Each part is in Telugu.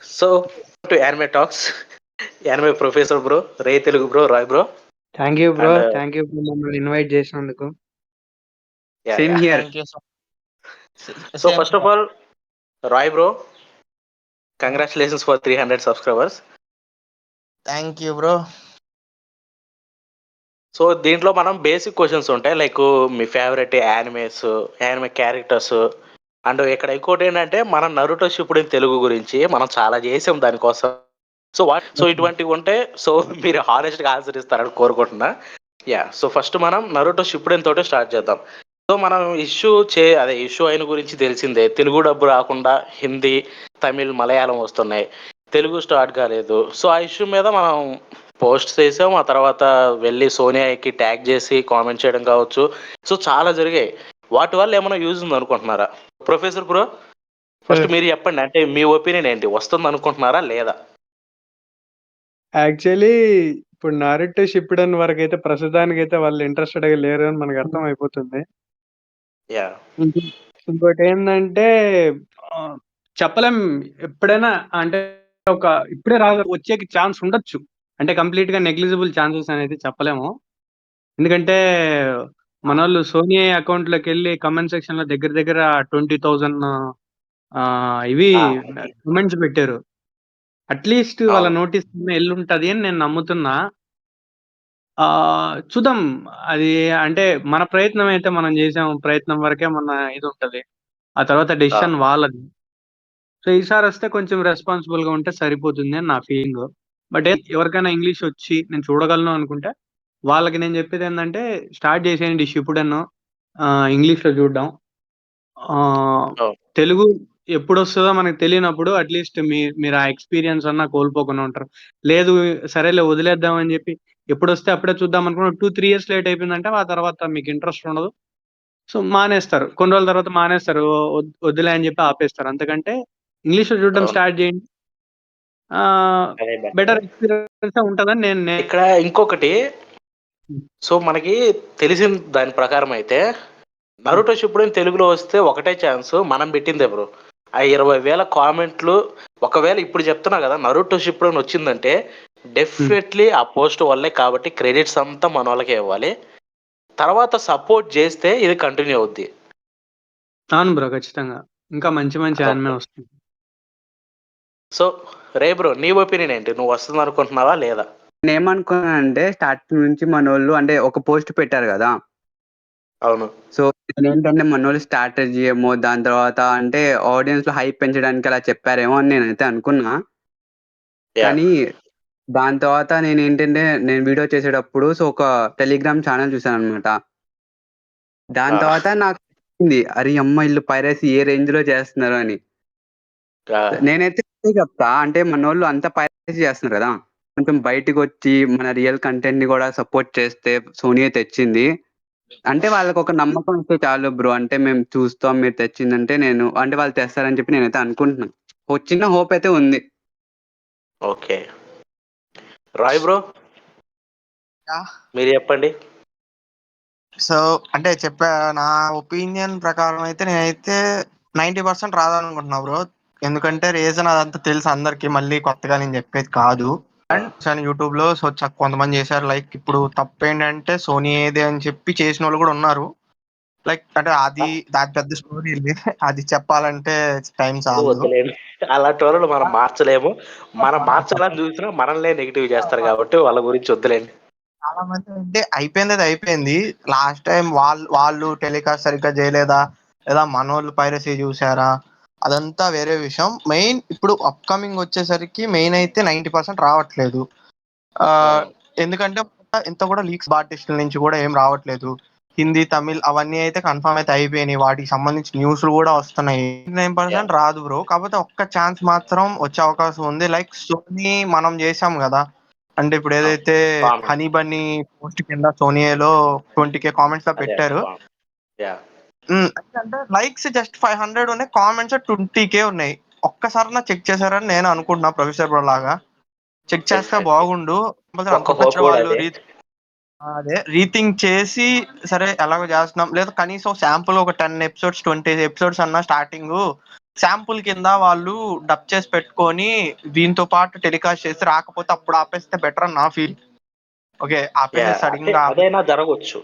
So, to Anime Talks, Anime Professor Bro, Ray Telugu Bro, Roy Bro, thank you bro. and thank you bro మమ్మల్ని ఇన్వైట్ చేసినందుకు. yeah, same yeah. Here. Thank you so So, same first of all, Roy Bro, congratulations for 300 subscribers. Thank you bro. So దీంట్లో మనం బేసిక్ క్వశ్చన్స్ ఉంటాయి, like me favourite anime characters, and ఇక్కడ ఇంకోటి ఏంటంటే మనం నరుటో షిప్పుడెన్ తెలుగు గురించి మనం చాలా చేసాం దానికోసం. సో ఇటువంటివి ఉంటే సో మీరు హానెస్ట్గా ఆన్సర్ ఇస్తారని కోరుకుంటున్నా. యా, సో ఫస్ట్ మనం నరుటో షిప్పుడెన్ తోటి స్టార్ట్ చేద్దాం. సో మనం ఇష్యూ అయిన గురించి తెలిసిందే, తెలుగు డబ్బు రాకుండా హిందీ, తమిళ్, మలయాళం వస్తున్నాయి, తెలుగు స్టార్ట్ కాలేదు. సో ఆ ఇష్యూ మీద మనం పోస్ట్ చేసాం, ఆ తర్వాత వెళ్ళి సోనియాకి ట్యాగ్ చేసి కామెంట్ చేయడం కావచ్చు. సో చాలా జరిగాయి. వాటి వల్ల ఏమైనా యూజ్ ఉంది అనుకుంటున్నారా? ప్రొఫెసర్ బ్రో, ఫస్ట్ మీరు చెప్పండి, అంటే మీ ఒపీనియన్ ఏంటి, వస్తుంది అనుకుంటున్నారా లేదా? యాక్చువల్లీ ఇప్పుడు నారుటో షిప్పుడెన్ వరకు అయితే ప్రస్తుతానికైతే వాళ్ళు ఇంట్రెస్టెడ్ గా లేరు అని మనకు అర్థం అయిపోతుంది. యా, ఇంకోటి ఏంటంటే చెప్పలేం, ఎప్పుడైనా అంటే ఒక ఇప్పుడే వచ్చే ఛాన్స్ ఉండొచ్చు, అంటే కంప్లీట్ గా నెగ్లిజిబుల్ ఛాన్సెస్ అనేది చెప్పలేము. ఎందుకంటే మన వాళ్ళు సోనీ అకౌంట్ లోకి వెళ్ళి కమెంట్ సెక్షన్ లో దగ్గర దగ్గర 20,000 ఇవి కమెంట్స్ పెట్టారు. అట్లీస్ట్ వాళ్ళ అవును. నోటీస్ ఎల్లుంటది అని నేను నమ్ముతున్నా. చూద్దాం. అది అంటే మన ప్రయత్నం అయితే మనం చేసాం, ప్రయత్నం వరకే మన ఇది ఉంటది. ఆ తర్వాత డెసిషన్ వాళ్ళది. సో ఈసారి వస్తే కొంచెం రెస్పాన్సిబుల్ గా ఉంటే సరిపోతుంది అని నా ఫీలింగ్. బట్ ఎవరికైనా ఇంగ్లీష్ వచ్చి నేను చూడగలను అనుకుంటే వాళ్ళకి నేను చెప్పేది ఏంటంటే స్టార్ట్ చేసేయండి షిప్పుడెన్ ఇంగ్లీష్ లో చూడడం. తెలుగు ఎప్పుడు వస్తుందో మనకు తెలియనప్పుడు అట్లీస్ట్ మీరు ఆ ఎక్స్పీరియన్స్ అన్నా కోల్పోకుండా ఉంటారు. లేదు సరేలే వదిలేద్దాం అని చెప్పి ఎప్పుడు వస్తే అప్పుడే చూద్దాం అనుకున్న 2-3 ఇయర్స్ లేట్ అయిపోయిందంటే ఆ తర్వాత మీకు ఇంట్రెస్ట్ ఉండదు. సో మానేస్తారు, కొన్ని రోజుల తర్వాత మానేస్తారు, వద్దులే అని చెప్పి ఆపేస్తారు. అంతకంటే ఇంగ్లీష్ లో చూడడం స్టార్ట్ చేయండి, బెటర్ ఎక్స్పీరియన్స్ ఉంటుందని నేను ఇక్కడ ఇంకొకటి, సో మనకి తెలిసిన దాని ప్రకారం అయితే నరుటో షిప్పుడెన్ తెలుగులో వస్తే ఒకటే ఛాన్స్, మనం పెట్టిందే బ్రో. ఆ 20,000 కామెంట్లు, ఒకవేళ ఇప్పుడు చెప్తున్నా కదా నరుటో షిప్పుడెన్ వచ్చిందంటే డెఫినెట్లీ ఆ పోస్ట్ వల్లే, కాబట్టి క్రెడిట్స్ అంతా మన వాళ్ళకే ఇవ్వాలి. తర్వాత సపోర్ట్ చేస్తే ఇది కంటిన్యూ అవుద్ది. అవును బ్రో, ఖచ్చితంగా ఇంకా మంచి మంచి యానిమే వస్తుంది. సో రే బ్రో, నీ ఒపీనియన్ ఏంటి, నువ్వు వస్తుంది అనుకుంటున్నావా లేదా? నేను ఏమనుకున్నానంటే స్టార్టింగ్ నుంచి మనోళ్ళు అంటే ఒక పోస్ట్ పెట్టారు కదా. అవును. సో ఏంటంటే మనోళ్ళు స్ట్రాటజీ ఏమో, దాని తర్వాత అంటే ఆడియన్స్ లో హైప్ పెంచడానికి అలా చెప్పారేమో అని నేనైతే అనుకున్నా. కానీ దాని తర్వాత నేను వీడియో చేసేటప్పుడు సో ఒక టెలిగ్రామ్ ఛానల్ చూసాను అనమాట. దాని తర్వాత నాకు అరే అమ్మ ఇల్లు పైరసీ ఏ రేంజ్ లో చేస్తున్నారు అని. నేనైతే చెప్తా, అంటే మన వాళ్ళు అంత పైరసీ చేస్తున్నారు కదా, కొంచెం బయటకు వచ్చి మన రియల్ కంటెంట్ ని కూడా సపోర్ట్ చేస్తే సోనీ తెచ్చింది అంటే వాళ్ళకి ఒక నమ్మకం ఇస్తే చాలు బ్రో. అంటే మేము చూస్తాం మీరు తెచ్చిందంటే నేను అంటే వాళ్ళు తెస్తారని చెప్పి నేనైతే అనుకుంటున్నాను. ఒక చిన్న హోప్ అయితే ఉంది. ఓకే రాయ్ బ్రో, మీరు చెప్పండి. సో అంటే నా ఒపీనియన్ ప్రకారం అయితే నేనైతే 90% రాదనుకుంటున్నా బ్రో. ఎందుకంటే రీజన్ అదంతా తెలుసు అందరికి, మళ్ళీ కొత్తగా నేను చెప్పేది కాదు. అండ్ యూట్యూబ్ లో సో కొంతమంది చేశారు, లైక్ ఇప్పుడు తప్పు ఏంటంటే సోనీ ఏది అని చెప్పి చేసిన వాళ్ళు కూడా ఉన్నారు. లైక్ అంటే అది దాని పెద్ద స్టోరీ అది చెప్పాలంటే టైం చాలు. వద్దులేండి, అలాంటి వాళ్ళు మనం మార్చలేము. మనం మార్చాలని చూసినా మనల్నే నెగిటివ్ చేస్తారు కాబట్టి వాళ్ళ గురించి వద్దులేండి. చాలా మంది అంటే అయిపోయింది, అది అయిపోయింది. లాస్ట్ టైం వాళ్ళు టెలికాస్ట్ సరిగ్గా చేయలేదా, లేదా మనోళ్ళు పైరసీ చూసారా, అదంతా వేరే విషయం. మెయిన్ ఇప్పుడు అప్కమింగ్ వచ్చేసరికి మెయిన్ అయితే 90% రావట్లేదు. ఎందుకంటే ఇంత కూడా లీక్స్ ఆర్టిస్టుల నుంచి కూడా ఏం రావట్లేదు. హిందీ, తమిళ్ అవన్నీ అయితే కన్ఫర్మ్ అయితే అయిపోయినాయి, వాటికి సంబంధించి న్యూస్లు కూడా వస్తున్నాయి. 9% రాదు బ్రో, కాకపోతే ఒక్క ఛాన్స్ మాత్రం వచ్చే అవకాశం ఉంది. లైక్ సోనీ మనం చేసాం కదా, అంటే ఇప్పుడు ఏదైతే హనీ బన్నీ పోస్ట్ కింద సోనీలో 20K కామెంట్స్ లో పెట్టారు. అంటే లైక్స్ జస్ట్ 500 ఉన్నాయి, కామెంట్స్ 20K ఉన్నాయి. ఒక్కసారి చెక్ చేశారని నేను అనుకుంటున్నా, ప్రొఫెసర్ బ్రో లాగా చెక్ చేస్తే బాగుండు. వాళ్ళు అదే రీథింక్ చేసి సరే ఎలాగో చేస్తున్నాం, లేదా కనీసం శాంపుల్ ఒక 10 ఎపిసోడ్స్ 20 ఎపిసోడ్స్ అన్నా స్టార్టింగ్ శాంపుల్ కింద వాళ్ళు డబ్ చేసి పెట్టుకొని దీంతో పాటు టెలికాస్ట్ చేసి రాకపోతే అప్పుడు ఆపేస్తే బెటర్ అని నా ఫీల్. ఓకే, ఆపేసి సడన్ గా అదైనా జరగవచ్చు.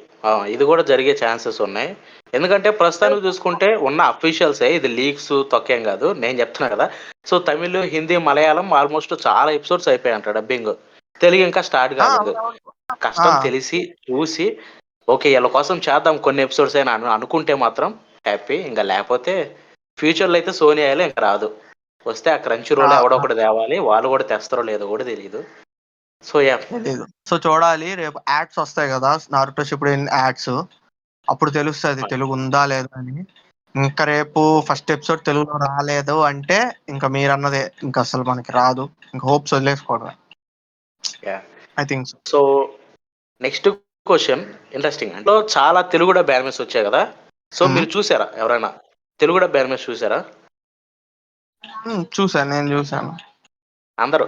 ఇది కూడా జరిగే ఛాన్సెస్ ఉన్నాయి. ఎందుకంటే ప్రస్తుతానికి చూసుకుంటే ఉన్న అఫీషియల్సే, ఇది లీక్స్ తొక్కేం కాదు, నేను చెప్తున్నా కదా. సో తమిళ్, హిందీ, మలయాళం ఆల్మోస్ట్ చాలా ఎపిసోడ్స్ అయిపోయాయంట డబ్బింగ్. తెలుగు ఇంకా స్టార్ట్ కాలేదు. కష్టం తెలిసి చూసి ఓకే వీళ్ళ కోసం చేద్దాం కొన్ని ఎపిసోడ్స్ అయినా అనుకుంటే మాత్రం హ్యాపీ. ఇంకా లేకపోతే ఫ్యూచర్లో అయితే సోనీ అయ్యాలి ఇంకా రాదు. వస్తే ఆ క్రంచ్ రోల్ ఎవడో ఒకటి తేవాలి, వాళ్ళు కూడా తెస్తారో లేదో కూడా తెలియదు. సో తెలీదు. సో చూడాలి, రేపు యాడ్స్ వస్తాయి కదా నారుటో షిప్పుడెన్ యాడ్స్, అప్పుడు తెలుస్తుంది తెలుగు ఉందా లేదా అని. ఇంకా రేపు ఫస్ట్ ఎపిసోడ్ తెలుగులో రాలేదు అంటే ఇంకా మీరు అన్నదే, ఇంకా అసలు మనకి రాదు, ఇంకా హోప్స్ వదిలేసుకోవడం. I think so next question interesting. అంటే చాలా తెలుగు డబ్ యానిమేస్ వచ్చాయి కదా. సో మీరు చూసారా ఎవరైనా తెలుగు డబ్ యానిమేస్ చూసారా? చూసాను, నేను చూసాను. అందరూ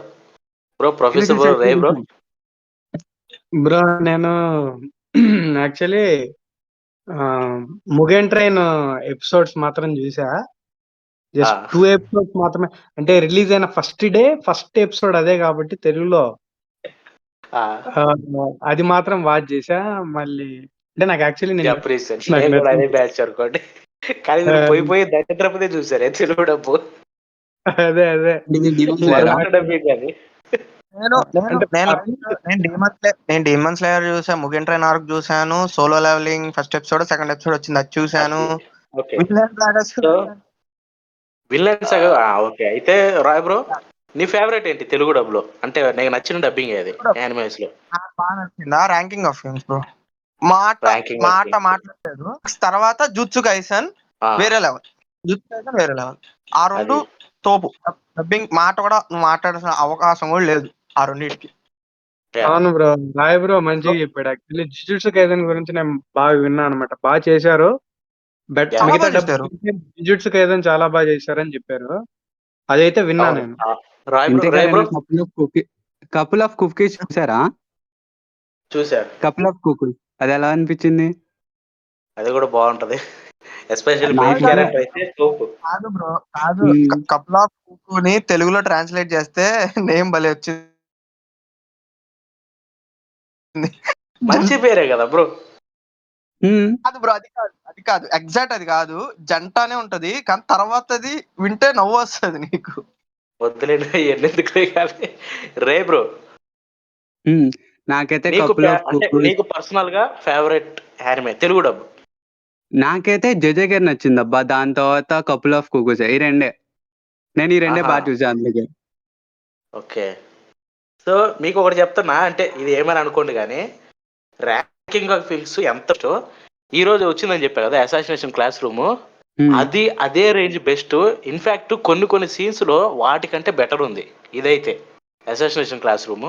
bro, professor bro, Ray bro. Bro నేను యాక్చువల్లీ ముగెన్ ట్రైన్ ఎపిసోడ్స్ మాత్రం చూసా. జస్ట్ 2 ఎపిసోడ్స్ మాత్రమే, అంటే రిలీజ్ అయిన ఫస్ట్ డే ఫస్ట్ ఎపిసోడ్ అదే కాబట్టి తెలుగులో అది మాత్రం వాచ్ చేసా. మళ్ళీ అంటే నాకు యాక్చువల్లీ అదే బ్యాచ్ అనుకోండి, కానీ మీరు పోయి దరిద్రపదే చూసారే తెలుగు డబ్బు. అదే డబ్బింగ్ అది. నేను డీమన్ స్లేయర్ చూసాను, ముగెన్ ట్రైన్ ఆర్క్ చూసాను, Solo Leveling first episode second episode వచ్చింది అది చూసాను. Villains okay. అయితే రాయ్ బ్రో, నీ ఫేవరెట్ ఏంటి తెలుగు డబ్లో? అంటే నాకు నచ్చిన డబ్బింగ్ ఏది యానిమేస్ లో? బాగా నచ్చిందా ర్యాంకింగ్ ఆఫ్ ఫిల్మ్స్ బ్రో. మాట మాట్లాడలేదు. తర్వాత జుత్సు కైసన్ వేరే లెవెల్, ఆ రెండు తోపు. డబ్బింగ్ మాట కూడా నువ్వు మాట్లాడాల్సిన అవకాశం కూడా లేదు ఆ రెండింటికి. అవును బ్రో, రాయ్ బ్రో మంచిగా చెప్పాడు. యాక్చువల్లీ జుజుట్సు కైసన్ గురించి నేను బాగా విన్నా అనమాట. బాగా చేశారు, బట్ మిగతా జుజుట్సు కైసన్ చాలా బాగా చేశారని చెప్పారు. అదైతే విన్నా నేను. కపుల్ ఆఫ్ కుకీస్ చూసారా? చూసారు. కపుల్ ఆఫ్ కుకీస్ అది ఎలా అనిపించింది? అది కూడా బాగుంటది, ఎస్పెషల్లీ మెయిన్ క్యారెక్టర్ అయితే తోపు. కాదు బ్రో, కాదు, కపుల్ ఆఫ్ కుకూని తెలుగులో ట్రాన్స్లేట్ చేస్తే నేమ్ భలే వచ్చింది. మంచి పేరే కదా బ్రో. కాదు బ్రో, అది కాదు ఎగ్జాక్ట్, అది కాదు, జంటనే ఉంటది కానీ తర్వాత అది వింటే నవ్వు వస్తుంది నీకు. వద్దులేండి ఎందుకు కానీ. రే బ్రో, నాకైతే నీకు పర్సనల్ గా ఫేవరెట్ యానిమే తెలుగు డబ్? నాకైతే జజగర్ నచ్చింది అబ్బా. దాని తర్వాత కపుల్ ఆఫ్ కుకూస్, ఈ రెండే బాగా చూసా అందుకే. ఓకే, సో మీకు ఒకటి చెప్తున్నా, అంటే ఇది ఏమని అనుకోండి కానీ ర్యాంకింగ్ ఆఫ్ ఫిల్మ్స్ ఎంత ఈ రోజు వచ్చిందని చెప్పా కదా అసాసినేషన్ క్లాస్ రూమ్, అది అదే రేంజ్ బెస్ట్. ఇన్ఫాక్ట్ కొన్ని సీన్స్ లో వాటికంటే బెటర్ ఉంది ఇదైతే అసాసినేషన్ క్లాస్ రూమ్.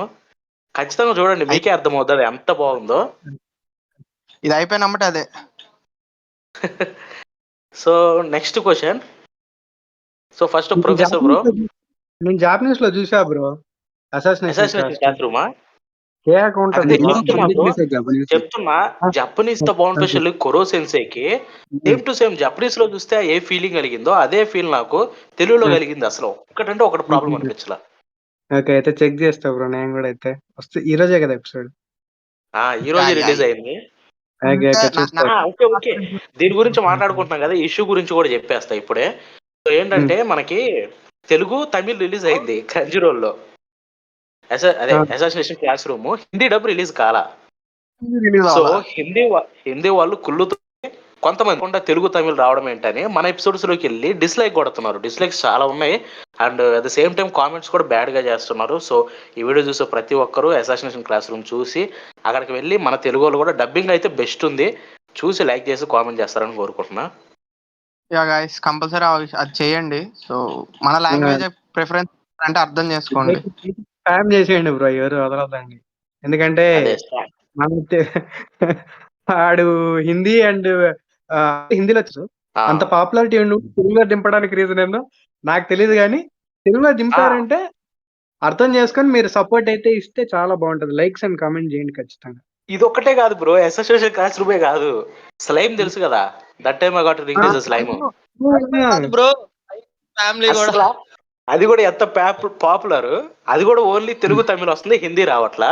ఖచ్చితంగా చూడండి, మీకే అర్థమవుతుంది ఎంత బాగుందో. ఇది అయిపోయినమ్మటే అదే. So next question. So first professor bro, నేను జాపనీస్ లో చూసా బ్రో అసాసినేషన్ క్లాస్ రూమా? చెప్తున్నా జపనీస్ తో బాగుంటుంది. స్పెషల్లీ కొరో సెన్సేకి సేమ్ టు సేమ్ జపనీస్ లో చూస్తే ఏ ఫీలింగ్ కలిగిందో అదే ఫీల్ నాకు తెలుగులో కలిగింది. అసలు ఒకటంటే ఒకటి ప్రాబ్లం అనిపించలా. ఓకే, అయితే చెక్ చేస్తా బ్రో నేను కూడా. అయితే వస్తే ఈ రోజే కదా ఎపిసోడ్? ఈ రోజు రిలీజ్ అయింది. ఓకే, దీని గురించి మాట్లాడుకుంటున్నాం కదా, ఇష్యూ గురించి కూడా చెప్పేస్తా ఇప్పుడే. సో ఏంటంటే మనకి తెలుగు తమిళ్ రిలీజ్ అయింది క్రంచీరోల్లో. అదే assassination class room Hindi dub release కాలా. సో హిందీ వాళ్ళు కుళ్ళుతో కొంతమంది తెలుగు తమిళ్ రావడం ఏంటని మన ఎపిసోడ్స్ లోకి వెళ్ళి డిస్లైక్ కొడుతున్నారు. డిస్లైక్స్ చాలా ఉన్నాయి and at the same time comments కూడా బ్యాడ్ గా చేస్తున్నారు. సో ఈ వీడియో చూసే ప్రతి ఒక్కరూ అసాసినేషన్ క్లాస్ రూమ్ చూసి అక్కడికి వెళ్ళి మన తెలుగు వాళ్ళు కూడా డబ్బింగ్ అయితే బెస్ట్ ఉంది చూసి లైక్ చేసి కామెంట్ చేస్తారని కోరుకుంటున్నా. యా గైస్, కంపల్సరీ అది చేయండి. సో మన లాంగ్వేజ్ ప్రిఫరెన్స్ అంటే అర్థం చేసుకోండి. స్పామ్ చేసేయండి బ్రో, ఎవరు వదలదండి. ఎందుకంటే ఆడు హిందీ అండ్ హిందీలో అంత పాపులారిటీ తెలుగులో దింపడానికి రీజన్ ఏందో నాకు తెలియదు, కానీ తెలుగులో దింపారంటే అర్థం చేసుకొని మీరు సపోర్ట్ అయితే ఇస్తే చాలా బాగుంటది. లైక్స్ అండ్ కామెంట్ చేయండి ఖచ్చితంగా. ఇది ఒక్కటే కాదు బ్రో, అసోసియేషన్ క్లాస్ రూమే కాదు, స్లైమ్ తెలుసు కదా, that time I got ring is slime bro. Family కూడా అసలు అది కూడా ఎంత పాపులర్. అది కూడా ఓన్లీ తెలుగు తమిళ్ వస్తుంది, హిందీ రావట్లా.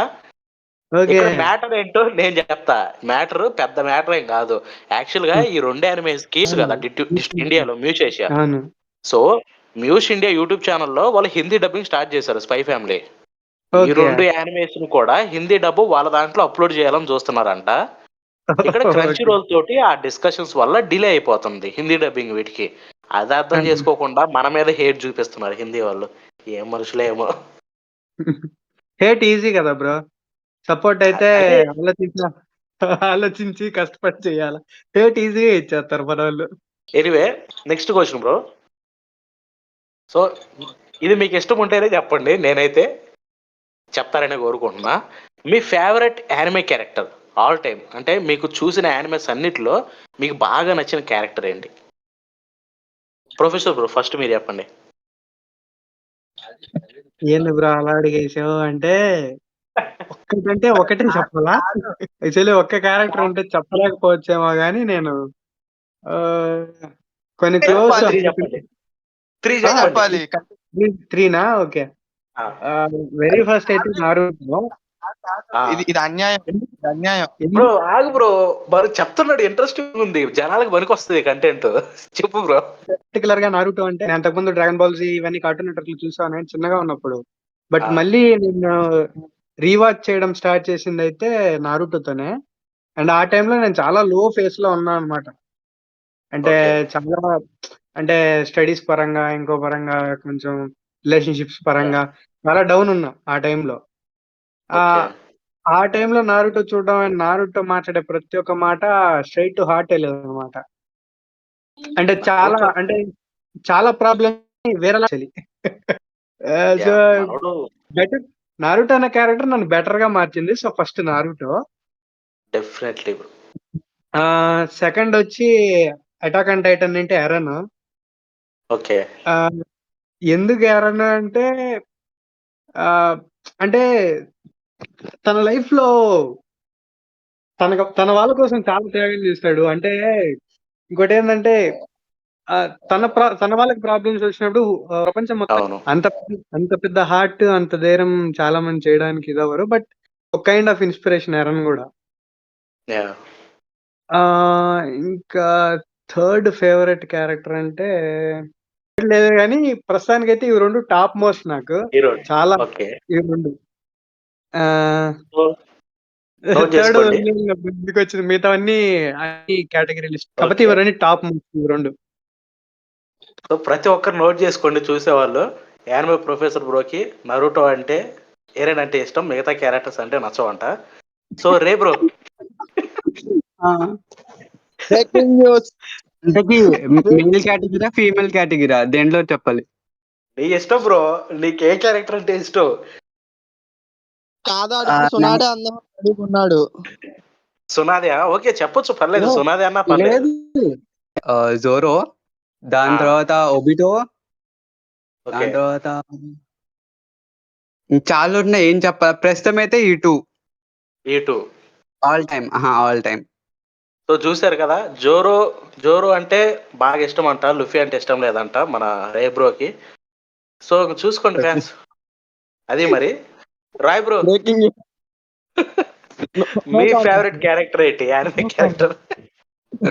ఓకే. ఇక్కడ మ్యాటర్ ఏంటో నేను చెప్తా. మ్యాటర్ పెద్ద మ్యాటర్ ఏం కాదు. యాక్చువల్ గా ఈ 2 యానిమేస్ కీస్ కదా ఇండియాలో మ్యూచ్ ఏషియా. అవును. సో మ్యూచ్ ఇండియా యూట్యూబ్ ఛానల్లో వాళ్ళు హిందీ డబ్బింగ్ స్టార్ట్ చేశారు స్పై ఫ్యామిలీ. ఈ ఓకే. 2 యానిమేస్ కూడా హిందీ డబ్బు వాళ్ళ దాంట్లో అప్లోడ్ చేయాలని చూస్తున్నారంట. ఇక్కడ క్రంచీ ఓకే. రోల్ తోటి ఆ డిస్కషన్స్ వల్ల డిలే అయిపోతుంది హిందీ డబ్బింగ్ వీటికి. అది అర్థం చేసుకోకుండా మన మీద హేట్ చూపిస్తున్నారు హిందీ వాళ్ళు. ఏం మనుషులేమో. హేట్ ఈజీ కదా బ్రో. సపోర్ట్ అయితే అదే ఆలోచించి కష్టపడి చేయాల. హేట్ ఈజీగా ఇచ్చేస్తారు మనోళ్ళు. Anyway next question bro. So ఇది మీకు ఇష్టం ఉంటేనే చెప్పండి, నేనైతే చెప్తారనే కోరుకుంటున్నా. మీ favourite anime character all time, అంటే మీకు చూసిన యానిమేస్ అన్నిటిలో మీకు బాగా నచ్చిన క్యారెక్టర్ ఏంటి? ప్రొఫెసర్ బ్రో ఫస్ట్ మీరు చెప్పండి. ఏంది బ్రో అలా అడిగేసావు అంటే ఒక్కటంటే ఒకటే చెప్పాలా? యాక్చువల్లీ ఒక్క క్యారెక్టర్ ఉంటే చెప్పలేకపోవచ్చేమో గానీ నేను కొన్ని క్లోజ్ చెప్పాలి. 3 చెప్పండి. 3 ఆ, చెప్పండి. చెప్పాలి. 3నా? ఓకే. ఆ, వెరీ ఫస్ట్ అయితే నారుతో. ఆ. ఇది అన్యాయం. ఇది అన్యాయం. బ్రో ఆగు బ్రో, మరి చెప్తున్నాడు, ఇంట్రెస్టింగ్ ఉంది, జనాలకు పనికొస్తుంది కంటెంట్. చెప్పు బ్రో. పర్టికులర్ గా నారుతో అంటే నేను అంతకుముందు డ్రాగన్ బాల్ జీ ఇవన్నీ కార్టూన్ నెట్వర్క్ చూసాను నేను చిన్నగా ఉన్నప్పుడు. బట్ ఆ. మళ్ళీ నేను రీవాచ్ చేయడం స్టార్ట్ చేసింది అయితే నారుతోనే. అండ్ ఆ టైంలో నేను చాలా లో ఫేస్ లో ఉన్నా అనమాట. అంటే ఓకే. చాలా అంటే స్టడీస్ పరంగా ఇంకో పరంగా కొంచెం రిలేషన్షిప్స్ పరంగా చాలా డౌన్ ఉన్నా ఆ టైంలో. ఆ ఓకే. ఆ టైంలో నారుతో చూడడం అండ్ నారుతో మాట్లాడే ప్రతి ఒక్క మాట స్ట్రైట్ టు హార్ట్ వెళ్ళేది అనమాట. అంటే చాలా ప్రాబ్లమ్ వేరేలా సో మనోడు బెటర్ నారుటో అనే క్యారెక్టర్ నన్ను బెటర్ గా మార్చింది. So first Naruto. Definitely bro. Second వచ్చి అటాక్ ఆన్ టైటన్ అంటే ఎరన్. ఓకే. ఎందుకు ఎరన్ అంటే ఆ, అంటే తన లైఫ్ లో తన వాళ్ళ కోసం చాలా త్యాగం చేస్తాడు. అంటే ఇంకోటి ఏంటంటే తన వాళ్ళకి ప్రాబ్లమ్స్ వచ్చినప్పుడు ప్రపంచం మొత్తం అవును. అంత పెద్ద హార్ట్ అంత ధైర్యం చాలా మంది చేయడానికి ఇదవ్వరు. బట్ ఒక కైండ్ ఆఫ్ ఇన్స్పిరేషన్ ఎరన్ కూడా. Yeah. ఇంకా థర్డ్ ఫేవరెట్ క్యారెక్టర్ అంటే లేదు కానీ ప్రస్తుతానికి అయితే ఇవి రెండు టాప్ మోస్ట్ నాకు. హీరో. చాలా ఓకే. ఇవి రెండు. నోట్ థర్డ్ చేసుకోండి. ఎందుకు వచ్చింది మిగతా అన్ని కేటగిరీ లిస్ట్ కాకపోతే ఓకే. ఇవి రెండు టాప్ మోస్ట్ ఇవి రెండు. సో ప్రతి ఒక్కరు నోట్ చేసుకోండి చూసేవాళ్ళు. యానిమే ప్రొఫెసర్ బ్రోకి నరుటో అంటే ఏరేన్ అంటే ఇష్టం, మిగతా క్యారెక్టర్స్ అంటే నచ్చవంట. సో రే బ్రో, బ్రేకింగ్ న్యూస్. అంటే మేల్ కేటగిరా ఫీమేల్ కేటగిరా దేంట్లో చెప్పాలి? నీ ఇష్టం బ్రో, నీకు ఏ క్యారెక్టర్ అంటే ఇష్టం? కాదా ఇప్పుడు సునాడే అందం అడుగున్నాడు. సునాదే ఓకే చెప్పొచ్చు, పర్లేదు. No, సునాదే అన్నా పర్లేదు. లేదు. జోరో, దాని తర్వాత ఒబిటో, ఓకే. దాని తర్వాత చాలా ఉన్నాయి, ఏం చెప్పాలి. ప్రస్తుతం అయితే ఈ 2 ఆల్ టైమ్. సో చూశారు కదా, జోరో అంటే బాగా ఇష్టం అంట, లుఫీ అంటే ఇష్టం లేదంట మన రే బ్రోకి. సో చూసుకోండి ఫ్యాన్స్. అది మరి రాయ్ బ్రో, బ్రేకింగ్ మీ ఫేవరెట్ క్యారెక్టర్ ఏంటి యానిమే క్యారెక్టర్?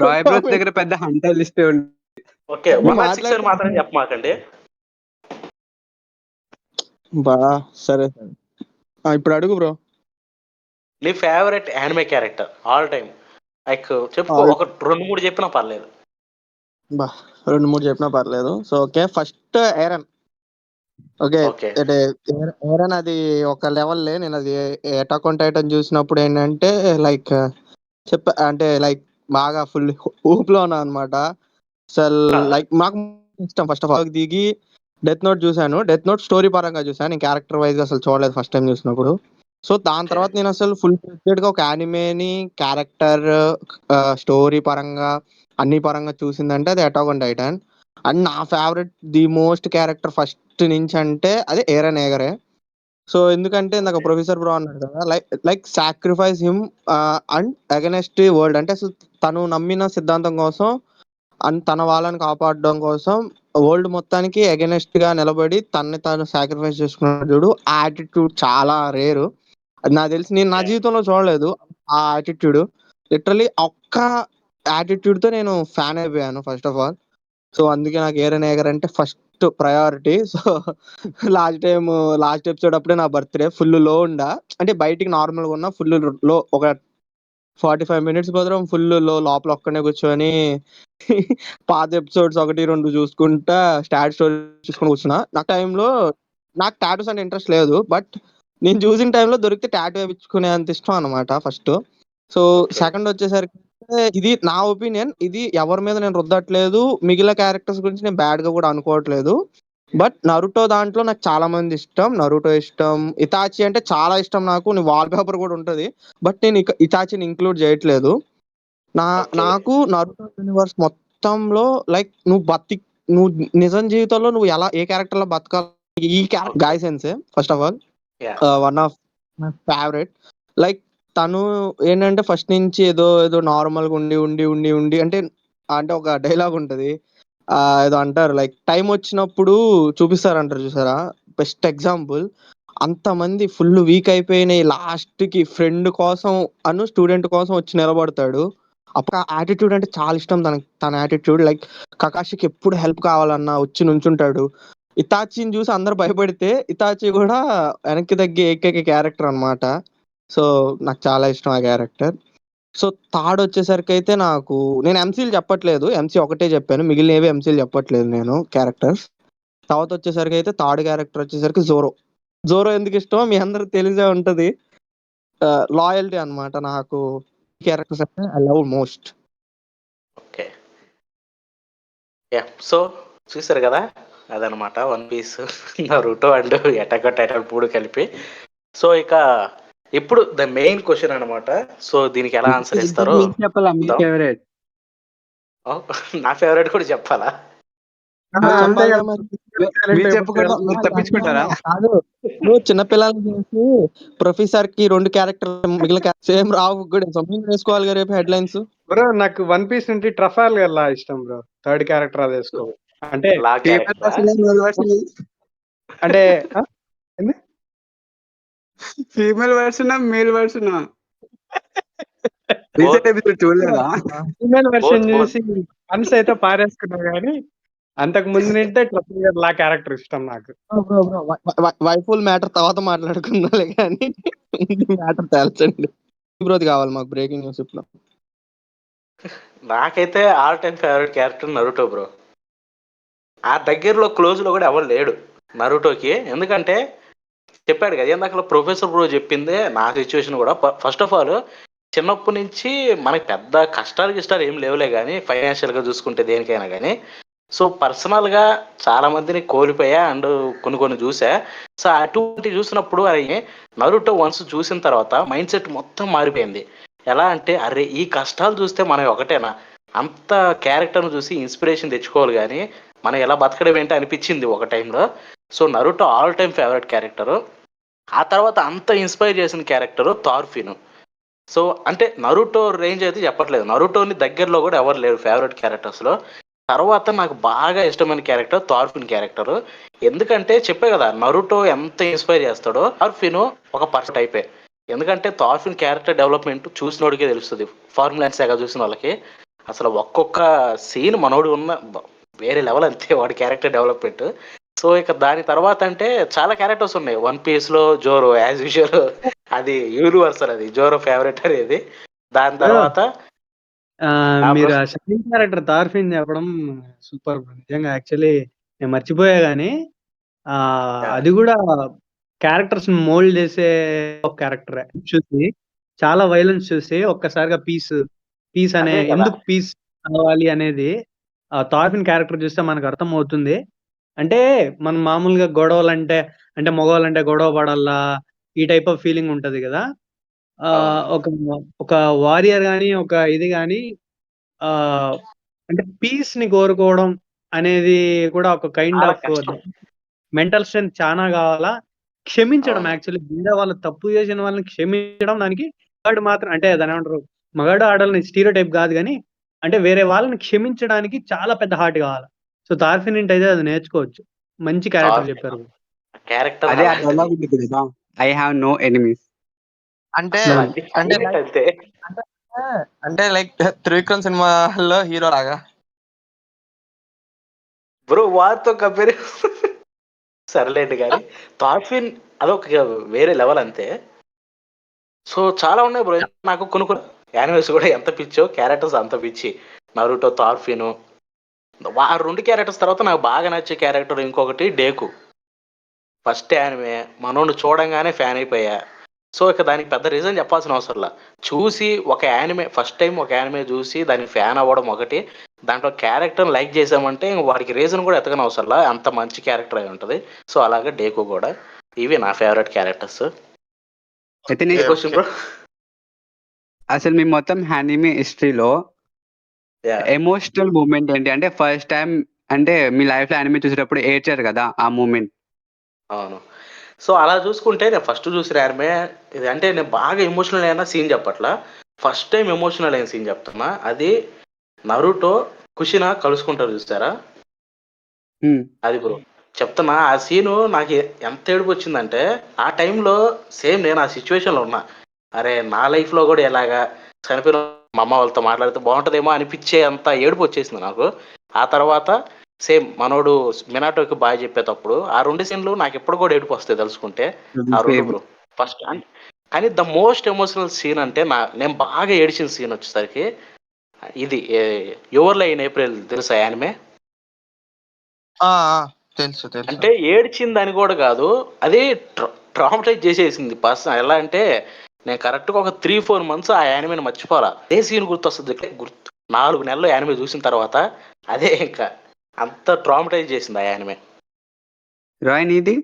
రాయ్ బ్రోస్ దగ్గర పెద్ద హంటర్ లిస్ట్ ఉంది. ఓకే, 1/6 అని మాత్రం చెప్పమాకండి. బా సరే ఇప్పుడు అడుగు బ్రో. నీ favourite anime character all time like చెప్పుకో, ఒక 2-3 చెప్పినా పర్లేదు. బా 2-3 చెప్పినా పర్లేదు. So okay, first Eren. Okay, okay. అంటే ఏరన్ అది ఒక లెవెల్లే. నేను అది అటాక్ ఆన్ టైటన్ చూసినప్పుడు ఏంటంటే లైక్ అంటే లైక్ బాగా ఫుల్ ఊప్ లో ఉన్నా అనమాట. అసలు లైక్ నాకు ఇష్టం. ఫస్ట్ ఆఫ్ ఆల్ దిగి డెత్ నోట్ చూసాను. డెత్ నోట్ స్టోరీ పరంగా చూసాను, నేను క్యారెక్టర్ వైజ్ అసలు చూడలేదు ఫస్ట్ టైం చూసినప్పుడు. సో దాని తర్వాత నేను అసలు ఫుల్ ఫ్లెడ్జెడ్ గా ఒక యానిమేని క్యారెక్టర్ స్టోరీ పరంగా అన్ని పరంగా చూసిందంటే అది అటాక్ ఆన్ టైటన్. అండ్ నా favourite the most character first నుంచి అంటే అదే ఏరన్ ఏగరే. సో ఎందుకంటే నాకు ప్రొఫెసర్ బ్రో అన్నాడు కదా, like sacrifice him and against world. అంటే అసలు తను నమ్మిన సిద్ధాంతం కోసం అండ్ తన వాళ్ళని కాపాడడం కోసం వరల్డ్ మొత్తానికి అగైనెస్ట్ గా నిలబడి తనని తాను సాక్రిఫైస్ చేసుకున్నాడు చూడు. ఆ యాటిట్యూడ్ చాలా రేరు. అది నాకు తెలిసి నేను నా జీవితంలో చూడలేదు ఆ యాటిట్యూడ్. లిటరలీ ఒక్క యాటిట్యూడ్ తో నేను ఫ్యాన్ అయిపోయాను ఫస్ట్ ఆఫ్ ఆల్. సో అందుకే నాకు ఏరన్ ఏగర్ అంటే first priority. So last episode అప్పుడే నా బర్త్డే ఫుల్ లో ఉండా, అంటే బయటికి నార్మల్ గా ఉన్నా ఫుల్ లో ఒక 45 మినిట్స్ మాత్రం ఫుల్ లో లోపల ఒక్కనే కూర్చొని పాత ఎపిసోడ్స్ 1, 2 చూసుకుంటా స్టాట్ స్టోరీ చూసుకుని కూర్చున్నా. నాకు టాటూస్ అంటే ఇంట్రెస్ట్ లేదు, బట్ నేను చూసిన టైంలో దొరికితే టాటూ వేయించుకునే అంత ఇష్టం అనమాట ఫస్ట్. So okay. సెకండ్ వచ్చేసరికి ఇది నా ఒపీనియన్, ఇది ఎవరి మీద నేను రుద్దట్లేదు, మిగిలిన క్యారెక్టర్స్ గురించి నేను బ్యాడ్ గా కూడా అనుకోవట్లేదు. బట్ నరుటో దాంట్లో నాకు చాలా మంది ఇష్టం. నరుటో ఇష్టం, ఇతాచి అంటే చాలా ఇష్టం నాకు, వాల్ పేపర్ కూడా ఉంటది. బట్ నేను ఇతాచిని ఇంక్లూడ్ చేయట్లేదు. ఓకే. నాకు నరుటో యూనివర్స్ మొత్తంలో లైక్ నువ్వు నిజం జీవితంలో నువ్వు ఎలా ఏ క్యారెక్టర్ లో బతకాలి, ఈ okay. Guy sensei first of all yeah! One of my favourite. Like తను ఏంటంటే ఫస్ట్ నుంచి ఏదో ఏదో నార్మల్ గా ఉండి ఉండి ఉండి ఉండి అంటే అంటే ఒక డైలాగ్ ఉంటది, ఏదో అంటారు లైక్ టైం వచ్చినప్పుడు చూపిస్తారంటారు చూసారా. బెస్ట్ ఎగ్జాంపుల్, అంతమంది ఫుల్ వీక్ అయిపోయినాయి, లాస్ట్ కి ఫ్రెండ్ కోసం స్టూడెంట్ కోసం వచ్చి నిలబడతాడు. అప్పుడు ఆ యాటిట్యూడ్ అంటే చాలా ఇష్టం తన యాటిట్యూడ్. లైక్ కకాషికి ఎప్పుడు హెల్ప్ కావాలన్నా వచ్చి నుంచుంటాడు. ఇతాచిని చూసి అందరు భయపడితే ఇతాచి కూడా వెనక్కి తగ్గే ఏకైక క్యారెక్టర్ అన్నమాట. సో నాకు చాలా ఇష్టం ఆ క్యారెక్టర్. సో థర్డ్ వచ్చేసరికి అయితే నేను ఎంసీలు చెప్పట్లేదు, ఎంసీ ఒకటే చెప్పాను, మిగిలినవి ఎంసీలు చెప్పట్లేదు నేను క్యారెక్టర్స్. తర్వాత వచ్చేసరికి అయితే థర్డ్ క్యారెక్టర్ వచ్చేసరికి జోరో ఎందుకు ఇష్టమో మీ అందరికి తెలిసే ఉంటది. లాయల్టీ అన్నమాట నాకు. క్యారెక్టర్స్ అంటే I love most. Okay. Yeah! So చూసారు కదా! అదనమాట 'One Piece', 'Naruto' and 'Attack on Titan' 3 కలిపి. సో ఇక ఇప్పుడు ద మెయిన్ క్వెషన్ అనమాట. సో దీనికి ఎలా ఆన్సర్ ఇస్తారో మీరు చెప్పాలా మీ చూద్దాం. ఫేవరెట్? నా ఫేవరెట్ కూడా చెప్పాలా? అంతే చెప్పాలిగా కదా. మరి. మీరు చెప్పకుండా మీరు తప్పించుకుంటారా? కాదు, నువ్వు చిన్నపిల్లల్ని చేసి ప్రొఫెసర్ కి 2 క్యారెక్టర్ మిగిలిన సేమ్ రావు కూడా సొమ్మింగ్ వేసుకోవాలి రేపు హెడ్ లైన్స్. బ్రో నాకు వన్ పీస్ నుంచి ట్రఫాల్ లా ఇష్టం బ్రో. థర్డ్ క్యారెక్టర్ అది వేసుకో. అంటే లా ఫీమేల్ క్యారెక్టరా? వర్షన్ మేల్ వర్షన్ అంటే ఆ? ఏంది? Female version male version both recent episode చూడలేదా? ఫీమేల్ బోత్ వెర్షన్ బోత్ చూసి ఫన్స్ అయితే పారేసుకున్నా కానీ అంతకు ముందు నుండే ట్రఫల్ లా క్యారెక్టర్ ఇష్టం నాకు. వైఫుల్ మ్యాటర్ తర్వాత మాట్లాడుకుందాలే కానీ మ్యాటర్ తేల్చండి. బ్రోది కావాలి మాకు బ్రేకింగ్ న్యూస్ ఇప్పుడు. నాకైతే all time favourite character 'Naruto' bro. ఆ దగ్గరలో క్లోజ్‌లో కూడా ఎవరు లేడు 'నరుటోకి'. ఎందుకంటే చెప్పాడు కదా! ఇందాకల ప్రొఫెసర్ బ్రో చెప్పిందే నా సిట్యుయేషన్ కూడా. ఫస్ట్ ఆఫ్ ఆల్ చిన్నప్పటి నుంచి మనకి పెద్ద కష్టాలు గిష్టాలు ఏం లేవులే గానీ, ఫైనాన్షియల్‌గా చూసుకుంటే దేనికైనా గానీ. సో, పర్సనల్‌గా చాలా మందిని కోల్పోయా అండ్ కొన్ని కొన్ని చూసా. సో, అటువంటివి చూసినప్పుడు అయి 'నరుటో' వన్స్ చూసిన తర్వాత మైండ్ సెట్ మొత్తం మారిపోయింది. ఎలా అంటే అరే! ఈ కష్టాలు చూస్తే మనం ఒకటేనా? అంత క్యారెక్టర్‌ని చూసి ఇన్స్పిరేషన్ తెచ్చుకోవాలి గానీ, మనం ఇలా బతకడం ఏంటి అనిపించింది ఒక టైంలో. So, 'Naruto' all time favourite character. ఆ తర్వాత అంత ఇన్స్పైర్ చేసిన క్యారెక్టరు 'థార్ఫిన్'. సో, అంటే 'నరుటో' రేంజ్ అయితే చెప్పట్లేదు. 'నరుటో'ని దగ్గరలో కూడా ఎవరు లేరు ఫేవరెట్ క్యారెక్టర్స్‌లో. తర్వాత నాకు బాగా ఇష్టమైన క్యారెక్టర్ 'థార్ఫిన్' క్యారెక్టరు. ఎందుకంటే చెప్పా కదా! 'నరుటో' ఎంత ఇన్స్పైర్ చేస్తాడో 'థార్ఫిన్' ఒక పర్ఫెక్ట్ టైపే. ఎందుకంటే 'థార్ఫిన్' క్యారెక్టర్ డెవలప్‌మెంట్ చూసినోడికే తెలుస్తది. ఫార్ములా అండ్ సాగా చూసిన వాళ్ళకి. అసలు ఒక్కొక్క సీన్ మనోడు వేరే లెవెల్ అంతే వాడి క్యారెక్టర్ డెవలప్‌మెంట్. సో, ఇక దాని తర్వాత అంటే చాలా క్యారెక్టర్స్ ఉన్నాయి. 'వన్ పీస్‌లో' 'జోరో' యాజ్ యూజువల్ అది యూనివర్సల్ అది 'జోరో' ఫేవరెట్ అనేది. దాని బ్రో తర్వాత బ్రో. మీరు ఆ షైన్ క్యారెక్టర్ తార్ఫిన్ చెప్పడం సూపర్ బ్రో. నిజంగా యాక్చువల్లీ నేను మర్చిపోయా గానీ యాహ్! అది కూడా క్యారెక్టర్స్ మోల్డ్ చేసే ఒక క్యారెక్టర్ చూసి చాలా వైలెన్స్ చూసి ఒక్కసారిగా పీస్ అనే అదే కదా! ఎందుకు పీస్ కావాలి అనేది థార్ఫిన్ క్యారెక్టర్ చూస్తే మనకు అర్థం అవుతుంది. అంటే మనం మామూలుగా గొడవలంటే అంటే మగవాళ్ళంటే గొడవ పడాలా ఈ టైప్ ఆఫ్ ఫీలింగ్ ఉంటది కదా. అవును. ఒక ఒక వారియర్ గాని ఒక ఇది గాని ఆహ్, అంటే పీస్‌ని కోరుకోవడం అనేది కూడా ఒక కైండ్ చాలా ఆఫ్ కష్టం. మెంటల్ స్ట్రెంత్ చానా గావాలా. క్షమించడం అవును. యాక్చువల్లీ వేరే వాళ్ళు తప్పు చేసిన వాళ్ళని క్షమించడం దానికి మగాడు మాత్రం అంటే దాన్నేమంటారు మగాడు, ఆడోళ్ళని స్టీరియోటైప్ గాదు గానీ, అంటే వేరే వాళ్ళని క్షమించడానికి చాలా పెద్ద హార్ట్ గావాల. సో థార్ఫినింట్ అయితే అది నేర్చుకోవచ్చు. మంచి క్యారెక్టర్ థార్ చెప్పారు. క్యారెక్టర్ అదే ఆ అలాంటిది. డైలాగ్ ఉంటుంది కదా, ఐ హావ్ నో ఎనిమీస్. అంటే అసలు అవును. అది అంటే హైలైట్ లైక్ అంతే. అంటే లైక్ త్రివిక్రమ్ సినిమాలో హీరో లాగా. బ్రో వారితో కంపేర్ సర్లేండి కానీ థార్ఫిన్ అదొక వేరే లెవెల్ అంతే. సో చాలా ఉన్నాయి బ్రో. నాకు కొన్ని కొన్ని యానిమేస్ కూడా ఎంత పిచ్చో క్యారెక్టర్స్ అంత పిచ్చి. నరుటో, థార్ఫిన్. ఆ 2 క్యారెక్టర్స్ తర్వాత నాకు బాగా నచ్చే క్యారెక్టర్ ఇంకొకటి డేకు. ఫస్ట్ యానిమే మనోడిని చూడంగానే ఫ్యాన్ అయిపోయా. సో ఇక దానికి పెద్ద రీజన్ చెప్పాల్సిన అవసరంలా. చూసి ఒక యానిమే ఫస్ట్ టైం ఒక యానిమే చూసి దానికి ఫ్యాన్ అవ్వడం ఒకటి. దాంట్లో క్యారెక్టర్ని లైక్ చేసామంటే ఇంక వాడికి రీజన్ కూడా ఎతకని అవసరంలా. అంత మంచి క్యారెక్టర్ అయి ఉంటుంది. సో అలాగే డేకు కూడా. ఇవి నా ఫేవరెట్ క్యారెక్టర్స్. అయితే ఏ నేను క్వశ్చన్ బ్రో? అసలు మీ మొత్తం యానిమే హిస్టరీలో యా ఎమోషనల్ మూమెంట్ ఏంటి? అంటే ఫస్ట్ టైం అంటే మీ లైఫ్ లో యానిమే చూసేటప్పుడు ఏడ్చారు కదా ఆ మూమెంట్. అవును. సో అలా చూసుకుంటే నేను ఫస్ట్ చూసిన యానిమే ఇది. అంటే నేను బాగా ఎమోషనల్ అయిన సీన్ చెప్పట్లా. ఫస్ట్ టైం ఎమోషనల్ అయిన సీన్ చెప్తున్నా. అది నరుటో కుషినా కలుసుకుంటారు చూసారా? అది బ్రో చెప్తున్నా. ఆ సీను నాకు ఎంత ఏడుపు వచ్చిందంటే ఆ టైంలో సేమ్ నేను ఆ సిచ్యువేషన్లో ఉన్నా. అరే నా లైఫ్లో కూడా ఎలాగా చనిపోయిన మా అమ్మ వాళ్ళతో మాట్లాడితే బాగుంటుందేమో అనిపించే అంత ఏడుపు వచ్చేసింది నాకు. ఆ తర్వాత సేమ్ మనోడు మినాటోకి బాగా చెప్పేటప్పుడు ఆ 2 సీన్లు నాకు ఎప్పుడు కూడా ఏడుపు వస్తాయి తలుచుకుంటే. ఆ 2 బ్రో ఫస్ట్. కానీ ద మోస్ట్ ఎమోషనల్ సీన్ అంటే నేను బాగా ఏడిచిన సీన్ వచ్చేసరికి ఇది యువర్ లైన్ ఏప్రిల్ తెలుసా యానిమే? ఆ! ఆ! తెలుసు. అంటే ఏడ్చిందని కూడా కాదు. అది ట్రామటైజ్ చేసేసింది పర్సన్. ఎలా అంటే నేను కరెక్ట్‌గా ఒక 3, 4 మంత్స్ ఆ యానిమేని మర్చిపోలా. అదే సీన్ గుర్తొస్తది. గుర్తు 4 నెలలు యానిమే చూసిన తర్వాత అదే ఇంకా అంత ట్రామటైజ్ చేసింది ఆ యానిమే. రాయ్ నీది?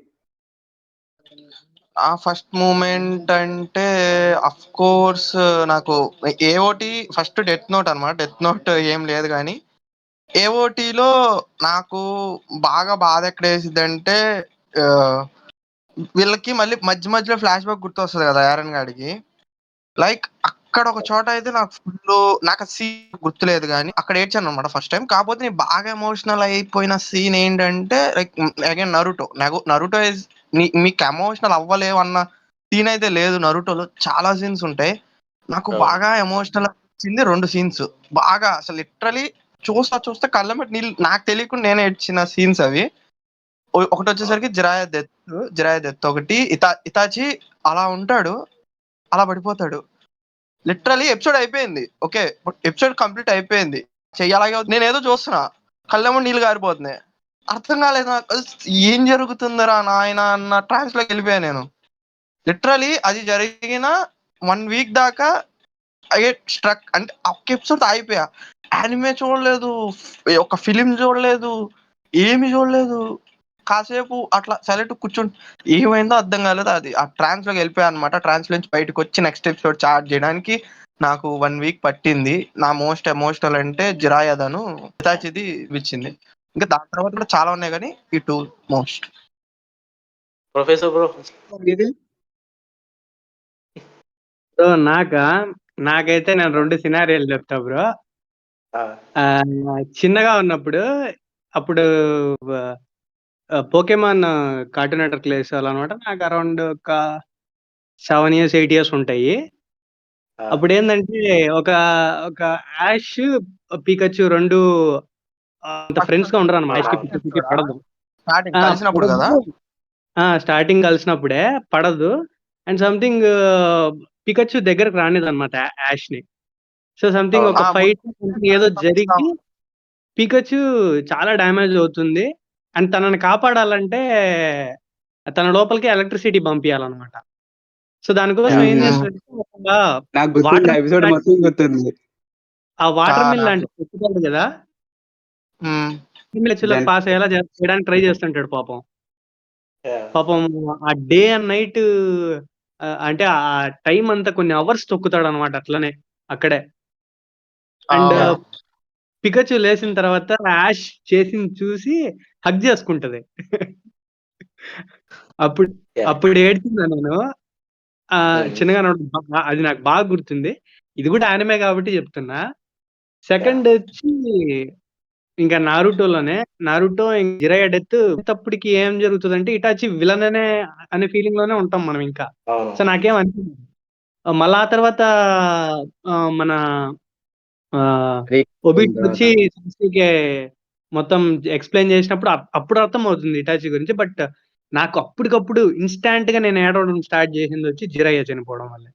ఆ ఫస్ట్ మూమెంట్ అంటే అఫ్‌కోర్స్ నాకు ఏఓటీ ఫస్ట్ డెత్ నోట్ అన్నమాట. డెత్ నోట్ ఏం లేదు గానీ, ఏఓటీలో నాకు బాగా బాధెక్కడేసిద్దంటే ఆహ్, వీళ్ళకి మళ్ళీ మధ్యలో ఫ్లాష్ బ్యాక్ గుర్తొస్తది గదా! యారన్ గాడికి. లైక్ అక్కడ ఒక చోట అయితే నాకు ఫుల్లు నాకు ఆ సీన్ గుర్తులేదు గానీ, అక్కడ ఏడ్చాననమాట ఫస్ట్ టైమ్. కాపోతే నేను బాగా ఎమోషనల్ అయిపోయిన సీన్ ఏంటంటే like again Naruto. Naruto is మీకు ఎమోషనల్ అవ్వలేవన్న సీన్ అయితే లేదు నరుటోలో. చాలా సీన్స్ ఉంటాయి. నాకు అవును. బాగా ఎమోషనల్ అనిపించింది 2 సీన్స్. బాగా అసలు లిటరల్లీ చూస్తా కళ్ళెమ్మట నీళ్ళు నాకు తెలియకుండా నేనే ఏడ్చిన సీన్స్ అవి. ఒకటొచ్చేసరికి జిరాయా డెత్ ఒకటి. ఇతాచి అలా ఉంటాడు. అలా పడిపోతాడు. లిటరల్లీ ఎపిసోడ్ అయిపోయింది. ఓకే. ఎపిసోడ్ కంప్లీట్ అయిపోయింది. చెయ్యి అలాగే నేనేదో చూస్తున్నా. కళ్ళెమ్మట నీళ్ళు గారిపోతున్నాయి. అర్థం కాలేదు నాకు. ఏం జరుగుతుందిరా నాయనా అన్న ట్రాన్స్‌లోకెళ్ళిపోయా నేను. లిటరల్లీ అది జరిగిన 1 వీక్ దాకా ఐ గెట్ స్ట్రక్. అంటే ఒక్క ఎపిసోడ్‌తో ఆగిపోయా. యానిమే చూడలేదు. ఒక ఫిల్మ్ చూడలేదు. ఏమి చూడలేదు. కాసేపు అట్లా సైలెంట్‌గా ఏమైందో అర్థం కాలేదు. అది ఆ ట్రాన్స్‌లోకి వెళ్ళిపోయా అన్నమాట. ట్రాన్స్ నుంచి బయటకొచ్చి నెక్స్ట్ ఎపిసోడ్ స్టార్ట్ చేయడానికి నాకు 1 వీక్ పట్టింది. నా మోస్ట్ ఎమోషనల్ అంటే జిరాయదను, హితాచిది ఇచ్చింది. ఇంకా దాని తర్వాత కూడా చాలా ఉన్నాయి గానీ ఈ 2 మోస్ట్. Professor bro? నీది? సో నాకైతే నేను 2 సినారియోలు చెప్తా బ్రో. చిన్నగా ఉన్నప్పుడు అప్పుడు పోకెమాన్ కార్టూన్ నెట్వర్క్‌లో వేసేవాళ్ళనమాట. నాకు అరౌండ్ ఒక 7 ఇయర్స్, 8 ఇయర్స్ ఉంటాయి. అప్పుడేందంటే ఒక ఒక యాష్, పికచు 2 అంత ఫ్రెండ్స్‌గా ఉండరనమాట. యాష్‌కి, పికచుకి పడదు. స్టార్టింగ్ ఆ! కలిసినప్పుడు కదా. పడదు. స్టార్టింగ్ కలిసినప్పుడే పడదు. అండ్ సంథింగ్ పికచు దగ్గరికి రానిదనమాట యాష్‌ని. సో సంథింగ్ ఒక ఫైట్ ఏదో జరిగి పికచు చాలా డ్యామేజ్ అవుతుంది. అండ్ తనని కాపాడాలంటే తన లోపలికి ఎలక్ట్రిసిటీ పంపియాలనమాట. సో దానికోసం ఏం చేస్తాడంటే నాకు గుర్తుంది. వాటర్ ఎపిసోడ్ మొత్తం గుర్తుంది. ఆ వాటర్ మిల్ లాంటి చెక్కుతాడు కదా! మిల్‌లోకి పాస్ అయ్యేలా చేయడానికి ట్రై చేస్తుంటాడు పాపం. పాపం ఆ డే అండ్ నైట్ అంటే ఆ టైం అంతా కొన్ని అవర్స్ తొక్కుతాడనమాట అట్లనే అక్కడే. అండ్ పికచు లేసిన తర్వాత యాష్ చేసింది చూసి హగ్ చేసుకుంటది. అప్పుడు అప్పుడు ఏడ్చినా నేను. చిన్నగా ఉన్నప్పుడు అది నాకు బాగా గుర్తుంది. ఇది కూడా యానిమే కాబట్టి చెప్తున్నా. సెకండ్ వచ్చి ఇంకా నారుటోలోనే నారుటో జిరయ డెత్ అప్పటికి ఏం జరుగుతుందంటే ఇటాచి విలన్ అనే ఫీలింగ్ లోనే ఉంటాం మనం ఇంకా. అవును. సో నాకేం అనిపించింది మళ్ళా ఆ తర్వాత మన ఒబిట్ వచ్చి సస్కీకి మొత్తం ఎక్స్ప్లెయిన్ చేసినప్పుడు అప్పుడు అర్థం అవుతుంది ఇటాచి గురించి. బట్ నాకు అప్పటికప్పుడు ఇన్స్టాంట్ గా నేను ఏడవడం స్టార్ట్ చేసింది వచ్చి జిరయ్య చనిపోవడం వల్ల.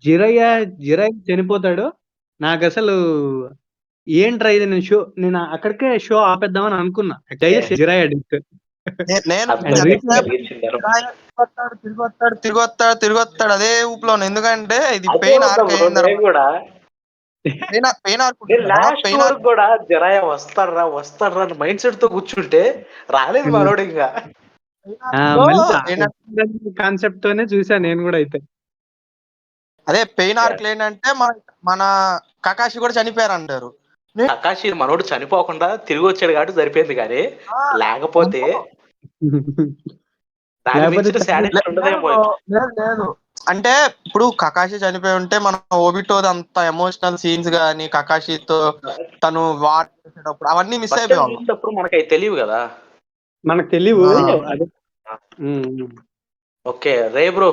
జిరయ్య చనిపోతాడు. నాకు అసలు ఏంట్రా ఇది, నేను అక్కడికే షో ఆపేద్దామని అనుకున్నా. జిరయ్య డెత్ నేను అంత కలిగించింది తిరిగొస్తాడు అదే ఊపులోను. ఎందుకంటే ఇది అదే పెయిన్ ఉందా ఆర్క్ బ్రో, అయిన నేను కూడా పెయిన్ ఆర్క్ నేను లాస్ట్ వరకు కూడా జరాయ వస్తాడ్రా అని మైండ్ సెట్ తో కూర్చుంటే రాలేదు మనోడు ఇంకా. కాన్సెప్ట్ తోనే చూసా నేను కూడా. అయితే అదే పెయిన్ ఆర్క్ ఏంటంటే మన కకాషి కూడా చనిపోయారు అంటారు. ఆకాశి మనోడు చనిపోకుండా తిరిగి వచ్చాడు కాబట్టి సరిపోయింది, కానీ లేకపోతే దాని మించిన సాటిస్ఫై ఉండదేమో. లేదు అంటే ఇప్పుడు కకాషి చనిపోయి ఉంటే మనం ఓబిటో అంత ఎమోషనల్ సీన్స్ గానీ కకాషితో తను వార్ చేసేటప్పుడు అవన్నీ మిస్ అయిపోయాం. చూసినప్పుడు మనకి అవి తెలియవు కదా. మనకు తెలియవు. ఓకే రే బ్రో,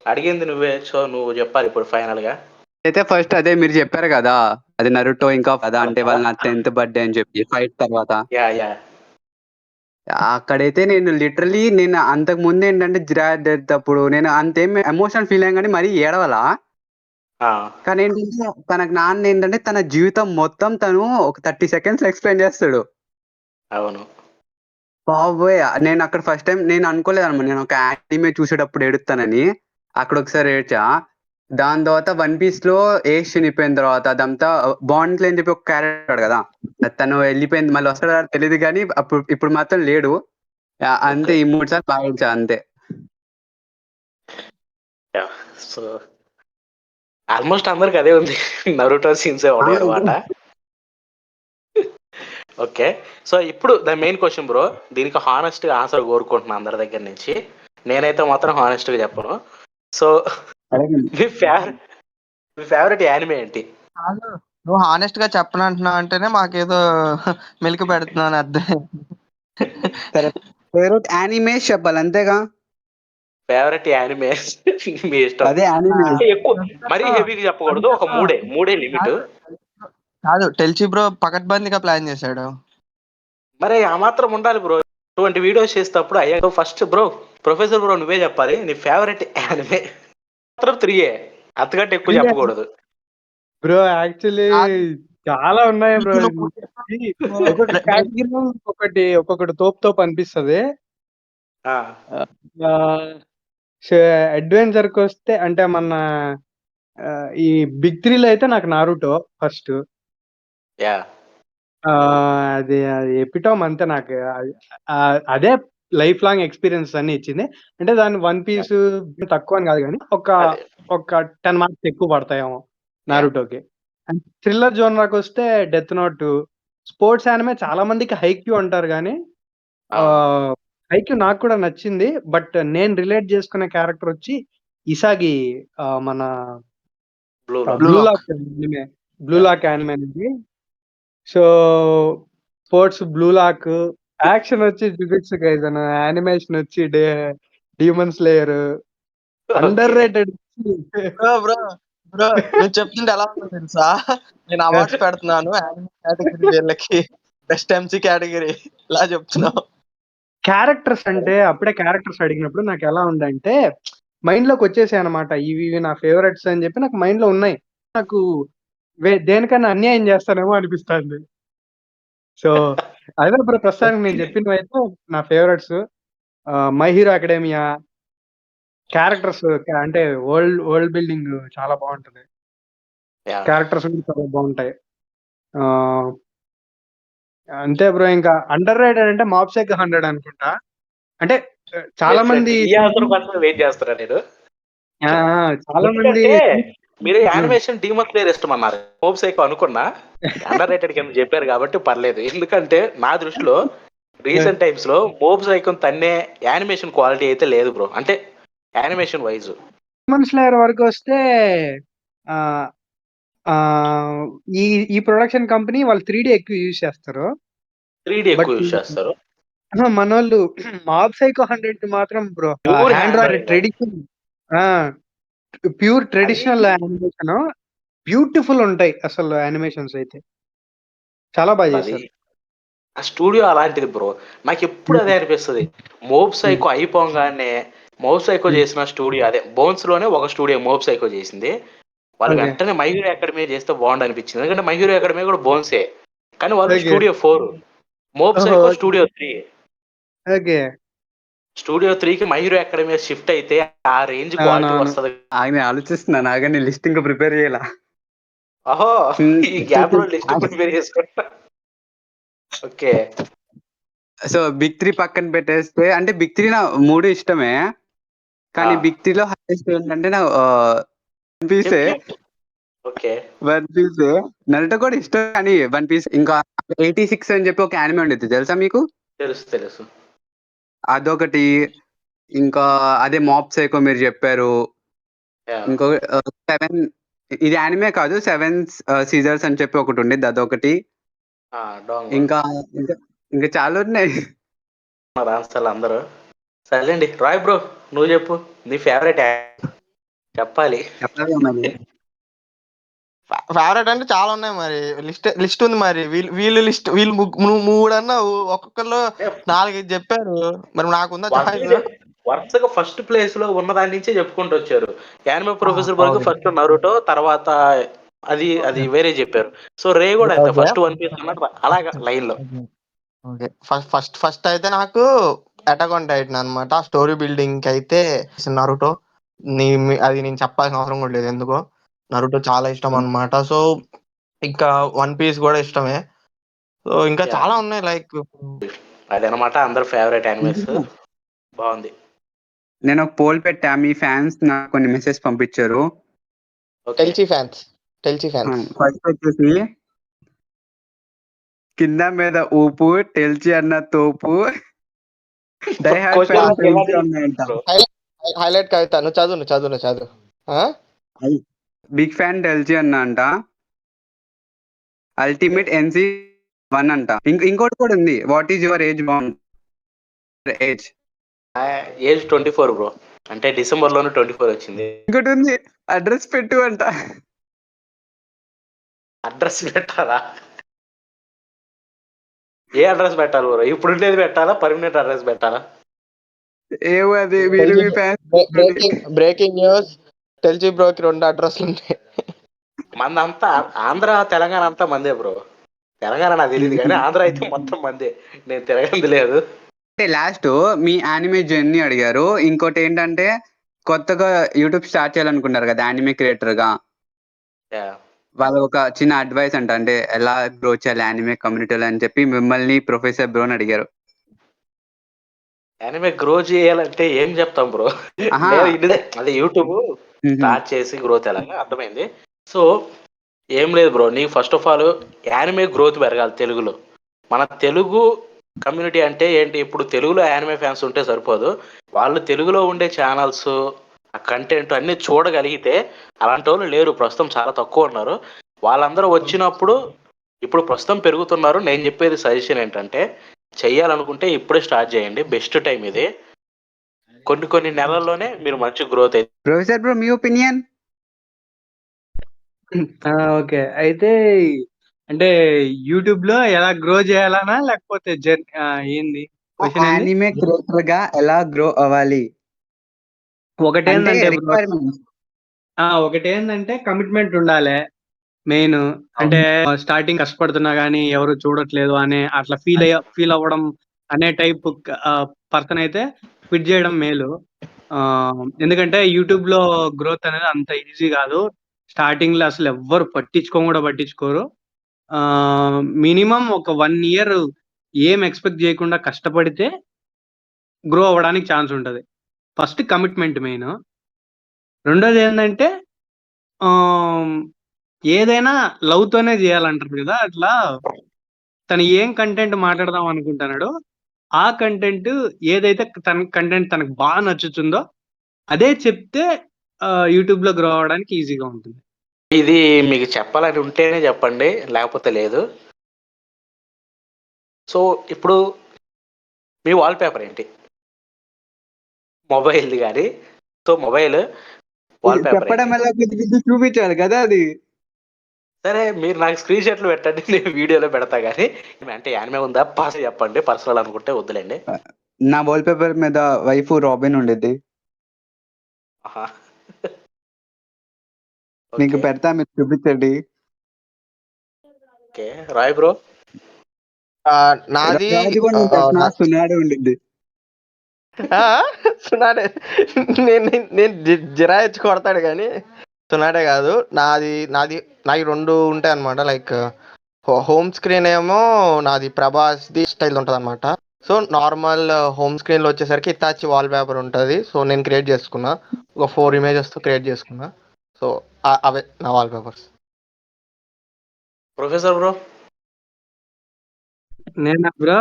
అడిగింది నువ్వే, సో నువ్వు చెప్పాలి ఇప్పుడు ఫైనల్ గా. అయితే ఫస్ట్ అదే మీరు చెప్పారు కదా, అది నరుటో ఇంకా కదా అంటే వాళ్ళ నా 10th బర్త్డే అని చెప్పి ఫైట్ తర్వాత అక్కడైతే నేను లిటరలీ నేను అంతకు ముందు ఏంటంటే జిరాడ్ అప్పుడు నేను అంతేం ఎమోషనల్ ఫీల్ అయ్యాను కానీ మరీ ఏడవలా. కానీ ఏంటంటే తనకు నాన్న ఏంటంటే తన జీవితం మొత్తం తను ఒక 30 seconds ఎక్స్ప్లెయిన్ చేస్తాడు. అవును బాబోయ్, నేను అక్కడ ఫస్ట్ టైం నేను అనుకోలేదు అనమాట నేను ఒక యానిమే చూసేటప్పుడు ఏడుస్తానని. అక్కడ ఒకసారి ఏడ్చా. దాని తర్వాత వన్ పీస్ లో ఏష్ చనిపోయిన తర్వాత అదంతా బాండ్ అని చెప్పి ఒక క్యారెక్టర్ కదా, తను వెళ్ళిపోయింది మళ్ళీ వస్తాడా తెలియదు కానీ ఇప్పుడు మాత్రం లేడు. అంతే ఈ 3 సార్లు బాగా ఏడ్చా అంతే. సో ఆల్మోస్ట్ అందరికి అదే ఉంది, నరుటో సీన్స్ ఉంటాయి అనమాట. ఓకే, సో ఇప్పుడు ద మెయిన్ క్వశ్చన్ బ్రో, దీనికి హానెస్ట్ గా ఆన్సర్ కోరుకుంటున్నా అందరి దగ్గర నుంచి. నేనైతే మాత్రం హానెస్ట్ గా చెప్పను. సో మీ ఫేవరెట్ యానిమే ఏంటి? నువ్వు హానెస్ట్ గా చెప్పనంటున్నావు అంటేనే మాకేదో మెలికి పెడుతున్నాను అర్థం. ఫేవరెట్ యానిమే చెప్పాలి అంతేగా. ఫేవరెట్ యానిమే మీ ఇష్టం. అదే యానిమే ఎక్కువ మరీ హెవీగా చెప్పకూడదు, ఒక మూడే లిమిట్. కాదు టెల్చి బ్రో పకడ్బందీగా ప్లాన్ చేశాడు. మరి ఆ మాత్రం ఉండాలి బ్రో. 20 వీడియోస్ చేసేటప్పుడు అయ్యా ఫస్ట్ బ్రో ప్రొఫెసర్ బ్రో నువ్వే చెప్పాలి నీ ఫేవరెట్ యానిమే. మాత్రం 3 అంతకంటే ఎక్కువ చెప్పకూడదు బ్రో. యాక్చువల్లీ చాలా ఉన్నాయి బ్రో. ఒక్కొక్కటి తోపు అనిపిస్తుంది. అడ్వెంచర్ కి వస్తే అంటే మన ఈ బిగ్ 3 లో అయితే నాకు నారుటో ఫస్ట్. అది ఎపిటోమ్ అంతే నాకు. అదే లైఫ్ లాంగ్ ఎక్స్పీరియన్స్ అన్ని ఇచ్చింది. అంటే దాని వన్ పీస్ తక్కువ అని కాదు కానీ ఒక 10 మార్క్స్ ఎక్కువ పడతాయేమో నారుటోకి. థ్రిల్లర్ జోనర్కి వస్తే డెత్ నోట్. స్పోర్ట్స్ యానిమే చాలా మందికి హైక్యూ అంటారు కానీ హైక్యూ నాకు కూడా నచ్చింది. బట్ నేను రిలేట్ చేసుకునే క్యారెక్టర్ వచ్చి ఇసాగి, మన బ్లూ లాక్ యానిమే అనేది. So sports blue lock, action వచ్చి జుజుట్సు కైసెన్, యానిమేషన్ వచ్చి demon slayer. Under rated bro నువ్వు చెప్తుంటే ఎలా ఉందో తెలుసా, నేను అవార్డ్స్ పెడుతున్నాను కేటగిరీ వీళ్ళకి, బెస్ట్ ఎంసీ కేటగిరీ ఇలా చెప్తున్నావు. క్యారెక్టర్స్ అంటే అప్పుడే క్యారెక్టర్స్ అడిగినప్పుడు నాకు ఎలా ఉందంటే మైండ్ లోకి వచ్చేసాయి అనమాట. ఇవి నా ఫేవరెట్స్ అని చెప్పి నాకు మైండ్ లో ఉన్నాయి. నాకు దేనికన్నా అన్యాయం చేస్తానేమో అనిపిస్తుంది. సో అదే ఇప్పుడు ప్రస్తుతానికి నేను చెప్పినవి అయితే నా favourites. My hero academia characters అంటే వరల్డ్ బిల్డింగ్ చాలా బాగుంటది. క్యారెక్టర్స్ కూడా చాలా బాగుంటాయి. అంతే బ్రో. ఇంకా అండర్ రేటెడ్ అంటే మాబ్సెక్ 100 అనుకుంటా. అంటే చాలా మంది వెయిట్ చేస్తారా నేను. చాలా మంది మీరు యానిమేషన్ డీమన్ స్లేయర్ ఇష్టం అన్నారు, హోప్ సైకో అనుకున్నా. అండర్ రేటెడ్ కింద చెప్పారు కాబట్టి పర్లేదు. ఎందుకంటే నా దృష్టిలో రీసెంట్ టైమ్స్ లో మోబ్ సైకోన్ తన్నే యానిమేషన్ క్వాలిటీ అయితే లేదు బ్రో, అంటే యానిమేషన్ వైజ్. డీమన్ స్లేయర్ వరకు వస్తే ఈ ఈ ప్రొడక్షన్ కంపెనీ వాళ్ళు 3D ఎక్కువ యూజ్ చేస్తారు. 3D బట్ ఎక్కువ యూజ్ చేస్తారు. మనోళ్ళు మాబ్ సైకో 100 మాత్రం bro pure hand hand draw drawing tradition pure అది ట్రెడిషనల్ యానిమేషన్ బ్యూటిఫుల్ ఉంటాయి అసలు యానిమేషన్స్ అయితే చాలా బాగా అది చేశారు. ఆ స్టూడియో అలాంటిది బ్రో. నాకు ఎప్పుడు అదే అనిపిస్తుంది. మోబ్ సైకో అయిపోగానే మోబ్ సైకో చేసిన స్టూడియో అదే బోన్స్ లోనే ఒక స్టూడియో మోబ్ సైకో చేసింది. వాళ్ళు ఓకే వెంటనే మై హీరో అకాడమీ చేస్తే బాగుండు అనిపించింది. ఎందుకంటే మై హీరో అకాడమీ కూడా బోన్సే, కానీ వాళ్ళు ఓకే స్టూడియో 4, మోబ్ ఓహో సైకో స్టూడియో 3. ఓకే స్టూడియో 3కి మై హీరో అకాడమీ షిఫ్ట్ అయితే ఆ రేంజ్ క్వాలిటీ అవునవును వస్తుంది. ఆయన ఆలోచిస్తున్నాను ఆగని లిస్ట్ ఇంకా ప్రిపేర్ చేయాల. అహో, ఈ గ్యాప్ లో లిస్ట్ ప్రిపేర్ చేసుకుంటా. ఓకే, సో బిగ్ 3 పక్కన పెట్టేస్తే, అంటే బిగ్ 3 నా 3 ఇష్టమే, కానీ బిగ్ 3 లో హైయెస్ట్ ఏంటంటే నా వన్ పీసే. ఓకే, వన్ పీస్ నరుటో కూడా ఇష్టం, కానీ వన్ పీస్. ఇంకా 86 అని చెప్పి ఒక యానిమే ఉండేది, తెలుసా మీకు? తెలుసు తెలుసు. అదొకటి. ఇంకా అదే మాబ్ సైకో మీరు చెప్పారు. Yeah. ఇంకో 7, ఇది యానిమే కాదు, 7 సీజర్స్ అని చెప్పి ఒకటి ఉండేది, అదొకటి. డాంగ్ ఇంకా ఇంకా ఇంకా చాలా ఉన్నాయి. రాస్తారు అందరూ. సర్లేండి, రాయ్ బ్రో నువ్వు చెప్పు నీ ఫేవరెట్ చెప్పాలి. చెప్పాలి మరి. ఫేవరెట్ అంటే చాలా ఉన్నాయి మరి, లిస్ట్ ఉంది మరి. వీళ్ళు లిస్ట్ వీళ్ళు మూడు అన్నావు, ఒక్కొక్కరు 4-5 చెప్పారు. మరి నాకుందా చాయిస్? వరుసగా ఫస్ట్ ప్లేస్ లో ఉన్న దాని నుంచే చెప్పుకుంటూ వచ్చారు. యానిమే ప్రొఫెసర్ వరకు ఫస్ట్ నరుటో, తర్వాత అది వేరే చెప్పారు. సో రే కూడా అంతే, ఫస్ట్ వన్ పీస్ అన్నట్టు అలాగా లైన్ లో. ఫస్ట్ అయితే నాకు అటాక్ ఆన్ టైటన్ అనమాట. స్టోరీ బిల్డింగ్ కి అయితే నరుటో. అది నేను చెప్పాల్సిన అవసరం కూడా లేదు ఎందుకో. నరుటో చాలా ఇష్టం అన్నమాట. సో ఇంకా వన్ పీస్ కూడా ఇష్టమే. సో ఇంకా Yeah. చాలా ఉన్నాయి లైక్ అదనమాట అందరు ఫేవరెట్ యానిమేస్. బాగుంది. నేను ఒక పోల్ పెట్టా, మీ ఫ్యాన్స్ నాకు కొన్ని మెసేజ్ పంపించారు. టెల్చి ఫ్యాన్స్ ఫస్ట్ వచ్చేసి కింద మీద ఊపు టెల్చి అన్న తోపు, డై హార్డ్ ఫ్యాన్ టెల్చి అన్నాయంట. హైలైట్ కవిత, నువ్వు చదువు. బిగ్ ఫ్యాన్ టెల్చి అన్న అంట. అల్టిమేట్ NC 1 అంట. ఇంకోటి కూడా ఉంది, what is your age bond? Age 24 bro, అంటే డిసెంబర్ లోనే 24 వచ్చింది. ఇంకోటి ఉంది, అడ్రస్ పెట్టు అంట. అడ్రస్ పెట్టాలా? ఏ అడ్రస్ పెట్టాలి బ్రో? ఇప్పుడు ఉండేది పెట్టాలా, పర్మనెంట్ అడ్రస్ పెట్టాలా? ఏమో అది మీరు మీ ఫ్యాన్స్. బ్రేకింగ్ న్యూస్, టెల్చి బ్రోకి 2 అడ్రస్లు ఉన్నాయి. మందంతా ఆంధ్ర తెలంగాణ అంతా మందే బ్రో. తెలంగాణ నాకు తెలియదు కానీ ఆంధ్ర అయితే మొత్తం మందే. నేను తిరగంది లేదు. అంటే లాస్ట్ మీ యానిమే జర్నీ అడిగారు. ఇంకోటి ఏంటంటే కొత్తగా యూట్యూబ్ స్టార్ట్ చేయాలనుకున్నారు కదా యానిమే క్రియేటర్ గా, వాళ్ళు ఒక చిన్న అడ్వైస్ అంట, అంటే ఎలా గ్రో చేయాలి యానిమే కమ్యూనిటీలో అని చెప్పి మిమ్మల్ని ప్రొఫెసర్ బ్రో అని అడిగారు. యానిమే గ్రో చేయాలంటే ఏం చెప్తాం బ్రో? అదే యూట్యూబ్ స్టార్ట్ చేసి గ్రోత్ ఎలా అర్థమైంది. సో ఏం లేదు బ్రో, నీకు first of all anime growth పెరగాలి తెలుగులో. మన తెలుగు కమ్యూనిటీ అంటే ఏంటి, ఇప్పుడు తెలుగులో యానిమే ఫ్యాన్స్ ఉంటే సరిపోదు, వాళ్ళు తెలుగులో ఉండే ఛానల్స్ ఆ కంటెంట్ అన్ని చూడగలిగితే. అలాంటి వాళ్ళు లేరు ప్రస్తుతం, చాలా తక్కువ ఉన్నారు. వాళ్ళందరూ వచ్చినప్పుడు ఇప్పుడు ప్రస్తుతం పెరుగుతున్నారు. నేను చెప్పేది సజెషన్ ఏంటంటే, చెయ్యాలనుకుంటే ఇప్పుడే స్టార్ట్ చేయండి, బెస్ట్ టైం ఇది. కొన్ని నెలల్లోనే మీరు మంచి గ్రోత్ అయితే. ప్రొఫెసర్ బ్రో మీ ఒపీనియన్? ఓకే, అయితే అంటే యూట్యూబ్ లో ఎలా గ్రో చేయాలనా, లేకపోతే ఏంది క్వశ్చన్ ఏంది? యానిమే క్రియేటర్ గా ఎలా గ్రో అవ్వాలి? ఒకటేందంటే కమిట్మెంట్ ఉండాలి మెయిన్. అంటే స్టార్టింగ్ కష్టపడుతున్నా గానీ ఎవరు చూడట్లేదు అనే అట్లా ఫీల్ అవ్వడం అనే టైప్ పర్సన్ అయితే క్విట్ చేయడం మేలు. ఎందుకంటే యూట్యూబ్ లో గ్రోత్ అనేది అంత ఈజీ కాదు. స్టార్టింగ్ లో అసలు ఎవ్వరు పట్టించుకోరు. మినిమం ఒక 1 year ఏం ఎక్స్పెక్ట్ చేయకుండా కష్టపడితే గ్రో అవ్వడానికి ఛాన్స్ ఉంటది. First commitment main. రెండోది ఏంటంటే ఏదైనా లవ్ తోనే చేయాలంటారు కదా, అట్లా తను ఏం కంటెంట్ మాట్లాడదాం అనుకుంటున్నాడో ఆ కంటెంట్ ఏదైతే కంటెంట్ తనకు బాగా నచ్చుతుందో అదే చెప్తే యూట్యూబ్ లో గ్రో అవ్వడానికి ఈజీగా ఉంటుంది. ఇది మీకు చెప్పాలని ఉంటేనే చెప్పండి, లేకపోతే లేదు. సో ఇప్పుడు మీ వాల్‌పేపర్ ఏంటి? మొబైల్‌ది గాని. సో మొబైల్ వాల్‌పేపర్ చెప్పడం ఏంటి? ఎలా చూపించాలి కదా అది. సరే మీరు నాకు స్క్రీన్ షాట్లు పెట్టండి, నేను వీడియోలో పెడతా గానీ. అంటే యానిమే ఉందా? చెప్పండి. పర్సనల్ అనుకుంటే వద్దులేండి. నా వాల్‌పేపర్ మీద వైఫ్ రాబిన్ ఉండిద్ది. ఆహా! మీకు ఓకే. పెడతా, మీరు చూపించండి. ఓకే. రాయ్ బ్రో? నాది రాజు కూడా నేను పెట్టినా, సునాడే ఉండిద్ది. సునాడే. నేను జిరాయిచ్చి కొడతాడు కానీ సునాడే కాదు. నాది నాకు 2 ఉంటాయి అనమాట. లైక్ హోమ్ స్క్రీన్ ఏమో నాది ప్రభాస్‌ది స్టైల్ ఉంటదనమాట. సో నార్మల్ హోమ్ స్క్రీన్‌లో వచ్చేసరికి హితాచి వాల్ పేపర్ ఉంటది. సో నేను క్రియేట్ చేసుకున్నా. ఒక 4 ఇమేజెస్‌తో క్రియేట్ చేసుకున్నా. సో అవే నా వాల్ పేపర్స్. Professor bro? నేనా బ్రో?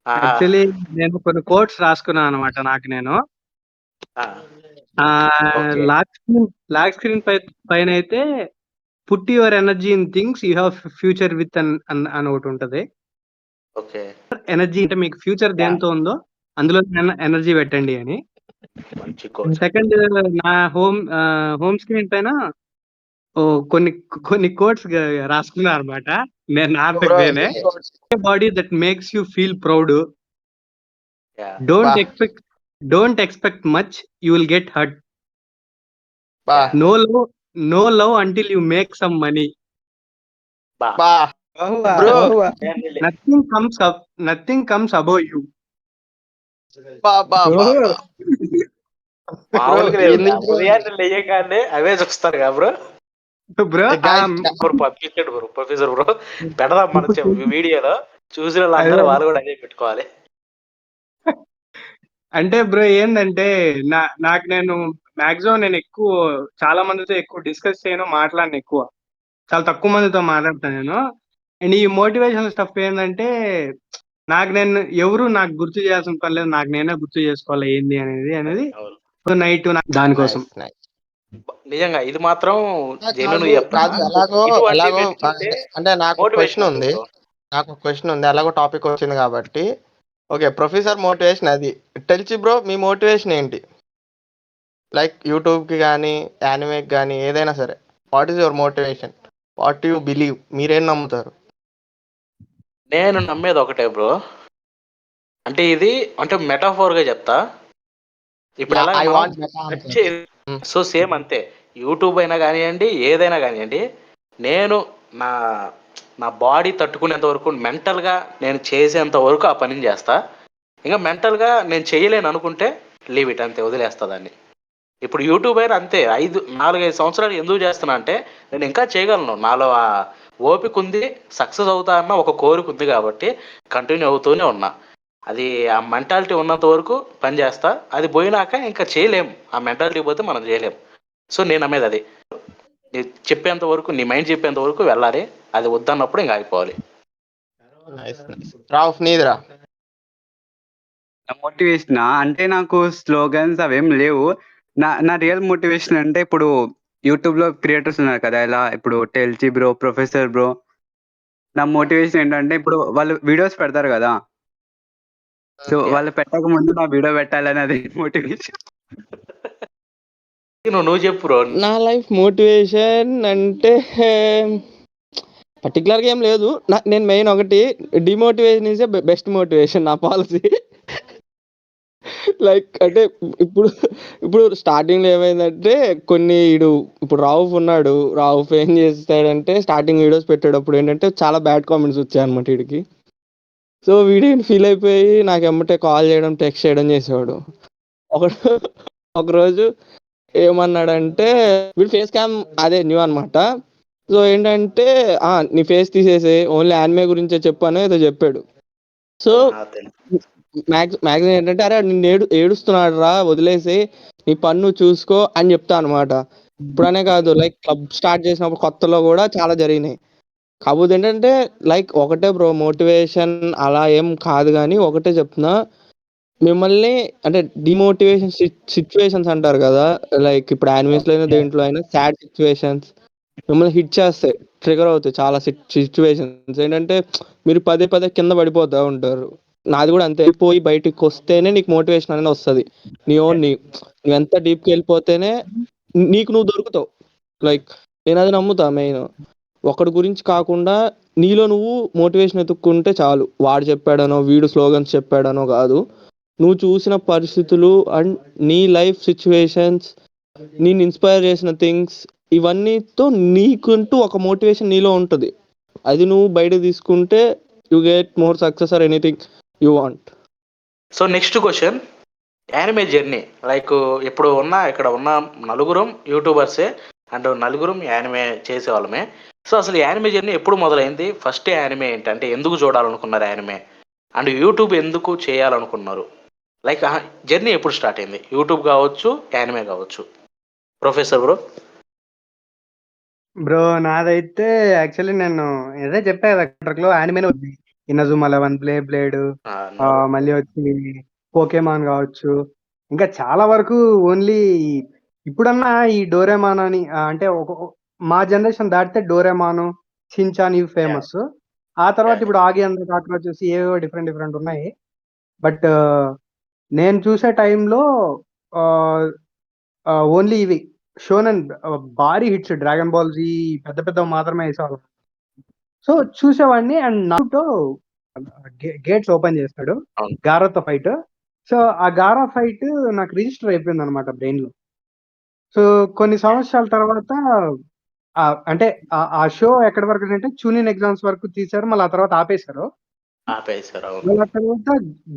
ఆ! యాక్చువల్లీ నేను కొన్ని కోట్స్ రాసుకున్నాను అనమాట నాకు నేను. ఆ! ఓకే. లాక్ స్క్రీన్ పైనైతే put your energy in things you have future with అని ఒకటి ఉంటది. ఓకే. ఎనర్జీ అంటే మీకు ఫ్యూచర్ దేంతో ఉందో అందులో ఎనర్జీ పెట్టండి అని. మంచి కోట్. సెకండ్ నా హోమ్ స్క్రీన్ పైన కొన్ని కొన్ని కోట్స్ రాసుకున్నా అనమాట. నేను నా అంతకు బ్రో నేనే. Body that makes you feel proud. Yeah! Don't expect much, you will get hurt. బా yeah! No love until you make some money. బా! బా bro nothing comes above you. బా బా బా బా. మామూలుగా లేదు. ఎందుకు బ్రో? ఉదయాన్నే లేయగానే అవే చూస్తారు కదా బ్రో. బ్రో Guys, బ్రో పంపించండి బ్రో, ప్రొఫెసర్ బ్రో. పెడదాం మన వీడియోలో. చూసిన వాళ్ళందరూ వాళ్ళు కూడా అదే పెట్టుకోవాలి. అంటే బ్రో ఏందంటే నాకు నేను మాక్సిమం నేను ఎక్కువ చాలా మందితో ఎక్కువ డిస్కస్ చేయను, మాట్లాడను ఎక్కువ. చాలా తక్కువ మందితో మాట్లాడతాను నేను. అండ్ ఈ మోటివేషన్ స్టఫ్ ఏంటంటే నేను ఎవరు నాకు గుర్తు చేయాల్సిన పని లేదు, నాకు నేనే గుర్తు చేసుకోవాలి ఏంది అనేది అవును. నైట్ దానికోసం. nice, nice. నిజంగా ఇది మాత్రం జెన్యూన్ కాదు చెప్తున్నా. ఎలాగో ఇటువంటి ఎలాగో పెట్టుకుంటే అంటే నాకు మోటివేషన్ క్వశ్చన్ ఉంటుంది ఉంది. బ్రో. ఎలాగో టాపిక్ వచ్చింది కాబట్టి. ఓకే, ప్రొఫెసర్ మోటివేషన్ అది తెలిసి బ్రో, మీ మోటివేషన్ ఏంటి? లైక్ యూట్యూబ్కి కానీ యానిమేకి కానీ ఏదైనా సరే. What is your motivation? What you believe? మీరేం నమ్ముతారు? నేను నమ్మేది ఒకటే బ్రో. అంటే ఇది అంటే మెటాఫోర్గా చెప్తా. ఇప్పుడు ఎలాగ ఐ మనం వాంట్ మెటా టచ్ ఆన్సర్స్. చే సో సేమ్ అంతే. యూట్యూబ్ అయినా కానివ్వండి, ఏదైనా కానివ్వండి, నేను నా నా బాడీ తట్టుకునేంత వరకు, మెంటల్గా నేను చేసేంత వరకు ఆ పనిని చేస్తా. ఇంకా మెంటల్గా నేను చేయలేను అనుకుంటే లీవ్ ఇట్, అంతే, వదిలేస్తా దాన్ని. ఇప్పుడు యూట్యూబ్ అయినా అంతే. 4-5 సంవత్సరాలు ఎందుకు చేస్తున్నా అంటే నేను ఇంకా చేయగలను, నాలో ఆ ఓపిక ఉంది, సక్సెస్ అవుతా అన్న ఒక కోరిక ఉంది కాబట్టి కంటిన్యూ అవుతూనే ఉన్నా. అది ఆ మెంటాలిటీ ఉన్నంత వరకు పని చేస్తా. అది పోయినాక ఇంకా చేయలేం. ఆ మెంటాలిటీ పోతే మనం చేయలేం. సో నేను నమ్మేది అది. నీ చెప్పేంత వరకు, నీ మైండ్ చెప్పేంత వరకు వెళ్ళాలి. అది వద్దన్నప్పుడు ఇంకా ఆగిపోవాలి. రావ్ నీదిరా. నా మోటివేషన్ అంటే నాకు స్లోగన్స్ అవేం లేవు. నా రియల్ మోటివేషన్ అంటే ఇప్పుడు యూట్యూబ్ లో క్రియేటర్స్ ఉన్నారు కదా, ఇలా ఇప్పుడు టెల్చి బ్రో, ప్రొఫెసర్ బ్రో. నా మోటివేషన్ ఏంటంటే ఇప్పుడు వాళ్ళు వీడియోస్ పెడతారు కదా, సో వాళ్ళు పెట్టక ముందు నా వీడియో పెట్టాలని అది మోటివేషన్. నువ్వు చెప్పు బ్రో. నా లైఫ్ మోటివేషన్ అంటే పర్టికులర్గా ఏం లేదు. నేను మెయిన్ ఒకటి, డిమోటివేషన్ ఈజ్ బెస్ట్ మోటివేషన్, నా పాలసీ. లైక్ అంటే ఇప్పుడు స్టార్టింగ్లో ఏమైందంటే ఇప్పుడు రావుఫ్ ఉన్నాడు. రావుఫ్ ఏం చేస్తాడంటే స్టార్టింగ్ వీడియోస్ పెట్టేటప్పుడు ఏంటంటే చాలా బ్యాడ్ కామెంట్స్ వచ్చాయన్నమాట వీడికి. సో వీడియోని ఫీల్ అయిపోయి నాకు ఎమ్మటే కాల్ చేయడం, టెక్స్ట్ చేయడం చేసేవాడు. ఒకరోజు ఏమన్నాడంటే, వీడు ఫేస్ క్యామ్ అదే న్యూ అనమాట. సో ఏంటంటే నీ ఫేస్ తీసేసి ఓన్లీ యానిమే గురించే చెప్పాను ఏదో చెప్పాడు. సో మ్యాక్సిమం ఏంటంటే, అరే నిన్ను ఏడుస్తున్నాడు రా, వదిలేసి నీ పన్ను చూసుకో అని చెప్తా అనమాట. ఇప్పుడనే కాదు, లైక్ క్లబ్ స్టార్ట్ చేసినప్పుడు కొత్తలో కూడా చాలా జరిగినాయి. కాకపోతే ఏంటంటే లైక్ ఒకటే బ్రో, మోటివేషన్ అలా ఏం కాదు కానీ ఒకటే చెప్తున్నా, మిమ్మల్ని అంటే డిమోటివేషన్ సిచ్యువేషన్స్ అంటారు కదా, లైక్ ఇప్పుడు యానిమేస్ లో అయినా దేంట్లో అయినా సాడ్ సిచ్యువేషన్స్, మిమ్మల్ని హిట్ చేస్తాయి, ట్రిగర్ అవుతాయి చాలా సిచ్యువేషన్స్. ఏంటంటే మీరు పదే పదే కింద పడిపోతూ ఉంటారు. నాది కూడా అంతే, పోయి బయటికి వస్తేనే నీకు మోటివేషన్ అనేది వస్తుంది. నువ్వు ఎంత డీప్కి వెళ్ళిపోతేనే నీకు నువ్వు దొరుకుతావు. లైక్ నేను అది నమ్ముతా మెయిన్. ఒకడి గురించి కాకుండా నీలో నువ్వు మోటివేషన్ ఎత్తుక్కుంటే చాలు. వాడు చెప్పాడనో వీడు స్లోగన్స్ చెప్పాడనో కాదు, నువ్వు చూసిన పరిస్థితులు అండ్ నీ లైఫ్ సిచ్యువేషన్స్, నేను ఇన్స్పైర్ చేసిన థింగ్స్, ఇవన్నీతో నీకుంటూ ఒక మోటివేషన్ నీలో ఉంటుంది. అది నువ్వు బయట తీసుకుంటే you get more success or anything you want. So next question, anime journey. Like ఇప్పుడు ఇక్కడ ఉన్న నలుగురం యూట్యూబర్సే అండ్ నలుగురం యానిమే చేసేవాళ్ళమే. సో అసలు యానిమే జర్నీ ఎప్పుడు మొదలైంది? ఫస్ట్ యానిమే ఏంటి, అంటే ఎందుకు చూడాలనుకున్నారు యానిమే, అండ్ యూట్యూబ్ ఎందుకు చేయాలనుకున్నారు? లైక్ జర్నీ ఎప్పుడు స్టార్ట్ అయింది, యూట్యూబ్ కావచ్చు యానిమే కావచ్చు? Professor bro. బ్రో నాదైతే యాక్చువల్లీ నేను ఏదో చెప్పా కదా, ట్రక్ యానిమేనే ఉంది. ఇనజుమా 11, ప్లే బ్లేడ్, మళ్ళీ వచ్చి పోకేమాన్ కావచ్చు, ఇంకా చాలా వరకు ఓన్లీ ఇప్పుడన్నా ఈ డోరేమాన్ అని అంటే మా జనరేషన్ దాటితే డోరేమాను, షిన్చాన్ ఇవి ఫేమస్. ఆ తర్వాత ఇప్పుడు ఆగి అండ్ కాక్రోచ్ వచ్చేసి ఏవో డిఫరెంట్ ఉన్నాయి. బట్ నేను చూసే టైంలో ఓన్లీ ఇవి షోనెన్ భారీ హిట్స్, డ్రాగన్ బాల్ జీ పెద్ద మాత్రమే వేసేవాళ్ళం. సో చూసేవాడిని. అండ్ నాతో గేట్స్ ఓపెన్ చేస్తాడు అవును. గారాతో ఫైట్. సో ఆ గారా ఫైట్ నాకు రిజిస్టర్ అయిపోయింది అనమాట బ్రెయిన్ లో. సో కొన్ని సంవత్సరాల తర్వాత అంటే ఆ షో ఎక్కడి వరకు అంటే చూనియన్ ఎగ్జామ్స్ వరకు తీశారు, మళ్ళీ ఆ తర్వాత ఆపేశారు. ఆపేశారు. అవును. మళ్ళీ ఆ తర్వాత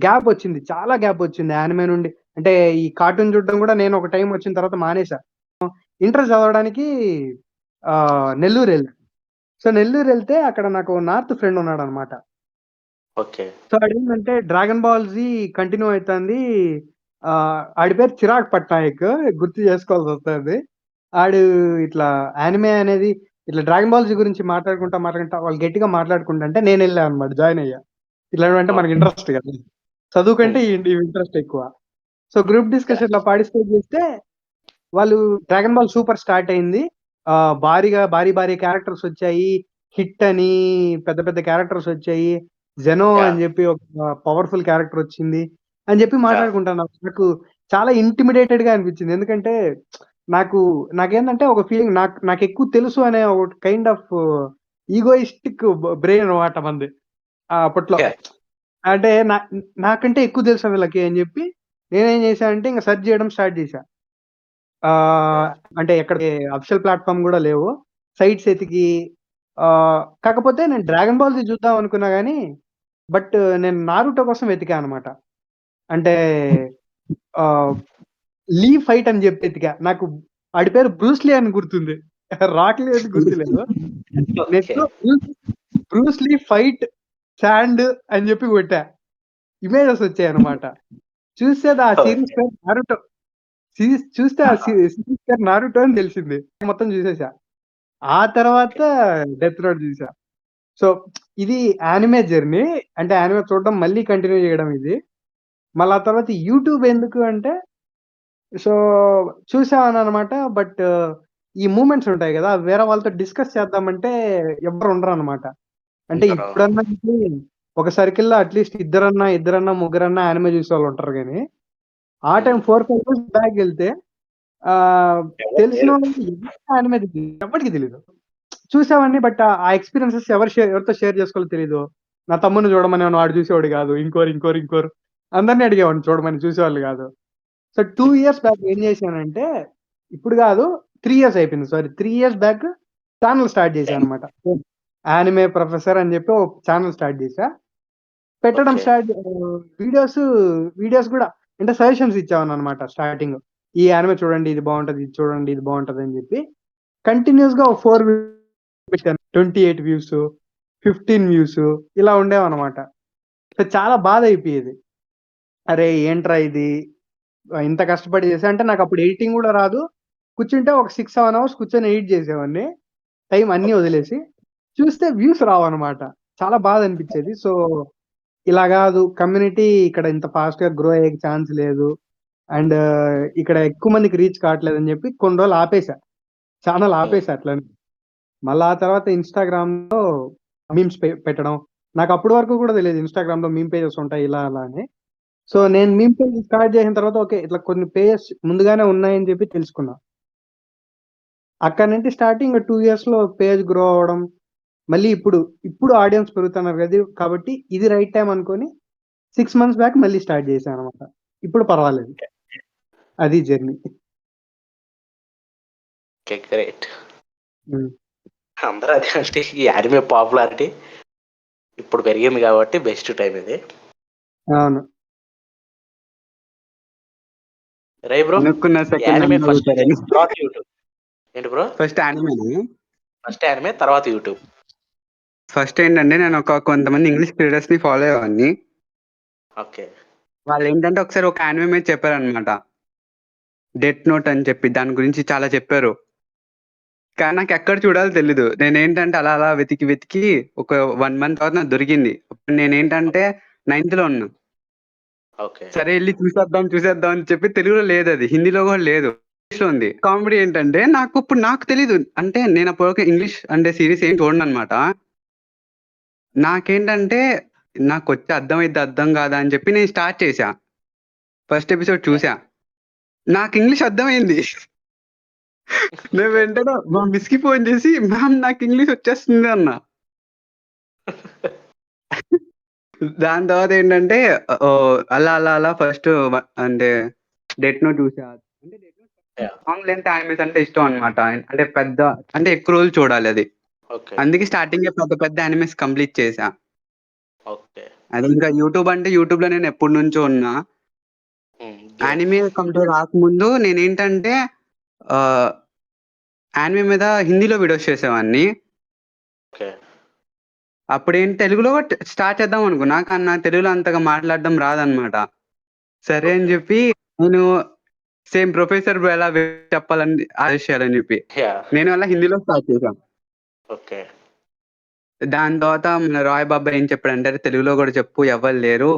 గ్యాప్ వచ్చింది, చాలా గ్యాప్ వచ్చింది యానిమే నుండి. అంటే ఈ కార్టూన్ చూడడం కూడా నేను ఒక టైం వచ్చిన తర్వాత మానేసా. ఇంటర్ చదవడానికి నెల్లూరు వెళ్ళాను. సో నెల్లూరు వెళ్తే అక్కడ నాకు నార్త్ ఫ్రెండ్ ఉన్నాడు అనమాట. ఓకే. సో అదేంటంటే డ్రాగన్ బాల్ జీ కంటిన్యూ అవుతుంది. ఆడి పేరు చిరాగ్ పట్నాయక్, గుర్తు చేసుకోవాల్సి వస్తుంది. ఆడు ఇట్లా యానిమే అనేది ఇట్లా డ్రాగన్ బాల్ జీ గురించి మాట్లాడుకుంటా వాళ్ళు గట్టిగా మాట్లాడుకుంటా అంటే నేను వెళ్ళాను అనమాట, జాయిన్ అయ్యా. ఇట్లా అంటే మనకి ఇంట్రెస్ట్ కదా, చదువు కంటే ఈ ఇంట్రెస్ట్ ఎక్కువ. సో గ్రూప్ డిస్కషన్ లో పార్టిసిపేట్ చేస్తే వాళ్ళు డ్రాగన్ బాల్ సూపర్ స్టార్ట్ అయింది. భారీ క్యారెక్టర్స్ వచ్చాయి. హిట్ అని పెద్ద క్యారెక్టర్స్ వచ్చాయి. జెనో అని చెప్పి ఒక పవర్ఫుల్ క్యారెక్టర్ వచ్చింది అని చెప్పి మాట్లాడుకుంటాను. నాకు చాలా ఇంటిమిడేటెడ్ గా అనిపించింది. ఎందుకంటే నాకేంటంటే ఒక ఫీలింగ్, నాకు ఎక్కువ తెలుసు అనే ఒక కైండ్ ఆఫ్ ఈగోయిస్టిక్ బ్రెయిన్ అనమాట మంది అప్పట్లో. అంటే నాకంటే ఎక్కువ తెలుసు వీళ్ళకి అని చెప్పి నేనేం చేశానంటే ఇంకా సెర్చ్ చేయడం స్టార్ట్ చేశా. అంటే ఎక్కడ అఫిషియల్ ప్లాట్ఫామ్ కూడా లేవు, సైట్స్ ఎతికి. కాకపోతే నేను డ్రాగన్ బాల్ జీ చూద్దాం అనుకున్నా గానీ, బట్ నేను నారుటో కోసం వెతికా అనమాట. అంటే లీ ఫైట్ అని చెప్పి ఎతికా. నాకు ఆడి పేరు బ్రూస్లీ అని గుర్తుంది, రాక్లీ అని గుర్తులేదు. నెట్ లో బ్రూస్లీ ఫైట్ శాండ్ అని చెప్పి కొట్టా, ఇమేజెస్ వచ్చాయి అనమాట. చూస్తే ఆ సిరీస్ పేరు నారుటో. చూస్తే ఆ సిరీస్ పేరు నారుటో అని తెలిసింది. మొత్తం చూసేసా. ఆ తర్వాత డెత్ నోట్ చూసా. సో ఇది యానిమే జర్నీ. అంటే యానిమే చూడడం మళ్ళీ కంటిన్యూ చేయడం ఇది. మళ్ళీ ఆ తర్వాత యూట్యూబ్ ఎందుకు అంటే, సో చూసాను అనమాట. బట్ ఈ మూమెంట్స్ ఉంటాయి కదా, వేరే వాళ్ళతో డిస్కస్ చేద్దామంటే ఎవరు ఉండరు అనమాట. అంటే ఇప్పుడన్నా ఒక సర్కిల్ లో అట్లీస్ట్ ఇద్దరన్నా ముగ్గురన్నా యానిమే చూసే వాళ్ళు ఉంటారు. కానీ ఆ టైం 4-5 years బ్యాక్ వెళ్తే తెలిసిన వాళ్ళకి యానిమే ఎవరికి తెలియదు. చూసావన్నీ, బట్ ఆ ఎక్స్పీరియన్సెస్ ఎవరితో షేర్ చేసుకోవాలో తెలియదు. నా తమ్ముని చూడమని వాడు చూసేవాడు కాదు, ఇంకోరు అందరినీ అడిగేవాడిని చూడమని, చూసేవాళ్ళు కాదు. సో 2 years బ్యాక్ ఏం చేశానంటే, ఇప్పుడు కాదు 3 years అయిపోయింది, sorry 3 years back channel start చేశాను అనమాట. యానిమే ప్రొఫెసర్ అని చెప్పి ఒక ఛానల్ స్టార్ట్ చేశా. పెట్టడం స్టార్ట్ వీడియోస్ కూడా అంటే సజెషన్స్ ఇచ్చాను అనమాట. స్టార్టింగ్ ఈ యానిమే చూడండి, ఇది బాగుంటది, ఇది చూడండి, ఇది బాగుంటది అని చెప్పి కంటిన్యూస్ గా 4 పెట్టాను. 28 వ్యూస్, 15 వ్యూస్ ఇలా ఉండేవన్నమాట. సో చాలా బాధ అయిపోయేది. అరే ఏంట్రా ఇది, ఇంత కష్టపడి చేసా. అంటే నాకు అప్పుడు ఎడిటింగ్ కూడా రాదు. కూర్చుంటే ఒక 6-7 hours కూర్చొని ఎడిట్ చేసేవాడిని, టైం అన్ని వదిలేసి. చూస్తే వ్యూస్ రావన్నమాట. చాలా బాధ అనిపించేది. సో ఇలా కాదు, కమ్యూనిటీ ఇక్కడ ఇంత ఫాస్ట్ గా గ్రో అయ్యే ఛాన్స్ లేదు, అండ్ ఇక్కడ ఎక్కువ మందికి రీచ్ కావట్లేదు అని చెప్పి కొన్ని రోజులు ఆపేసా, ఛానల్ ఆపేసా అట్లని. మళ్ళీ ఆ తర్వాత ఇన్స్టాగ్రామ్లో మీమ్స్ పెట్టడం. నాకు అప్పటి వరకు కూడా తెలియదు ఇన్స్టాగ్రామ్లో మీమ్ పేజెస్ ఉంటాయి ఇలా అలా అని. సో నేను మీమ్ పేజ్ స్టార్ట్ చేసిన తర్వాత ఓకే ఇట్లా కొన్ని పేజెస్ ముందుగానే ఉన్నాయని చెప్పి తెలుసుకున్నా. అక్కడ నుంచి స్టార్టింగ్ 2 ఇయర్స్లో పేజ్ గ్రో అవ్వడం, మళ్ళీ ఇప్పుడు ఆడియన్స్ పెరుగుతున్నారు కదా కాబట్టి ఇది రైట్ టైం అనుకొని 6 months బ్యాక్ మళ్ళీ స్టార్ట్ చేశాను అనమాట. ఇప్పుడు పర్వాలేదు, అది జర్నీ. Okay, great. అందరూ అదే అంటే ఈ యానిమే పాపులారిటీ ఇప్పుడు పెరిగింది కాబట్టి బెస్ట్ టైం ఇది. అవును. రై బ్రో, అనుకున్న యానిమే ఫస్ట్ సెకండ్ తర్వాత యూట్యూబ్. ఏంటి బ్రో? ఫస్ట్ యానిమేనా? ఫస్ట్ యానిమే తర్వాత యూట్యూబ్. ఫస్ట్ ఏంటంటే నేను కొంతమంది ఇంగ్లీష్ క్రియేటర్స్ ని ఫాలో అయ్యేవాడిని. ఓకే. వాళ్ళు ఏంటంటే ఒకసారి ఒక యానిమే మీద చెప్పారనమాట, డెత్ నోట్ అని చెప్పి. దాని గురించి చాలా చెప్పారు, కానీ నాకు ఎక్కడ చూడాలో తెలీదు. నేనేంటంటే అలా అలా వెతికి ఒక 1 month తర్వాత నాకు దొరికింది. అప్పుడు నేనేంటంటే 9th లో ఉన్నా. ఓకే. సరే వెళ్ళి చూసేద్దాం అని చెప్పి, తెలుగులో లేదు అది, హిందీలో కూడా లేదు, ఇంగ్లీష్ లో ఉంది. కామెడీ ఏంటంటే నాకు తెలీదు, అంటే నేను అప్పటివరకు ఇంగ్లీష్ అంటే సిరీస్ ఏం చూడను అనమాట. నాకేంటంటే నాకు వచ్చి అర్థం కాదా అని చెప్పి నేను స్టార్ట్ చేశా. ఫస్ట్ ఎపిసోడ్ చూసా, నాకు ఇంగ్లీష్ అర్థమైంది. నేను వెంటనే మా మిస్ కి ఫోన్ చేసి, మ్యామ్ నాకు ఇంగ్లీష్ వచ్చేస్తుంది అన్నా. దాని తర్వాత ఏంటంటే అలా ఫస్ట్ అంటే డెత్ నోట్ చూసా. అంటే Yeah. లాంగ్ లెంత్ యానిమేస్ అంటే ఇష్టం అనమాట, అంటే అంటే ఎక్కువ రోజులు చూడాలి అది. ఓకే. అందుకే స్టార్టింగ్ పెద్ద యానిమేస్ కంప్లీట్ చేసా. ఓకే. అది ఇంకా యూట్యూబ్ లో నేను ఎప్పటి నుంచో ఉన్నా. యానిమే కంప్లీట్ రాకముందు నేనేంటంటే యానిమే మీద హిందీలో వీడియోస్ చేసేవాడిని. ఓకే. అప్పుడేంటి తెలుగులో స్టార్ట్ చేద్దాం అనుకున్నా, కానీ నాకు తెలుగులో అంతగా మాట్లాడడం రాదనమాట. సరే అని చెప్పి నేను సేమ్ ప్రొఫెసర్ ఎలా చెప్పాలని ఆలోచించాలని చెప్పి Yeah. నేను అలా హిందీలో స్టార్ట్ చేశాను. ఓకే. దాని తర్వాత మన రాయ్ బాబా ఏం చెప్పాడంటే, "అరే, తెలుగులో కూడా చెప్పు, ఎవరు లేరు"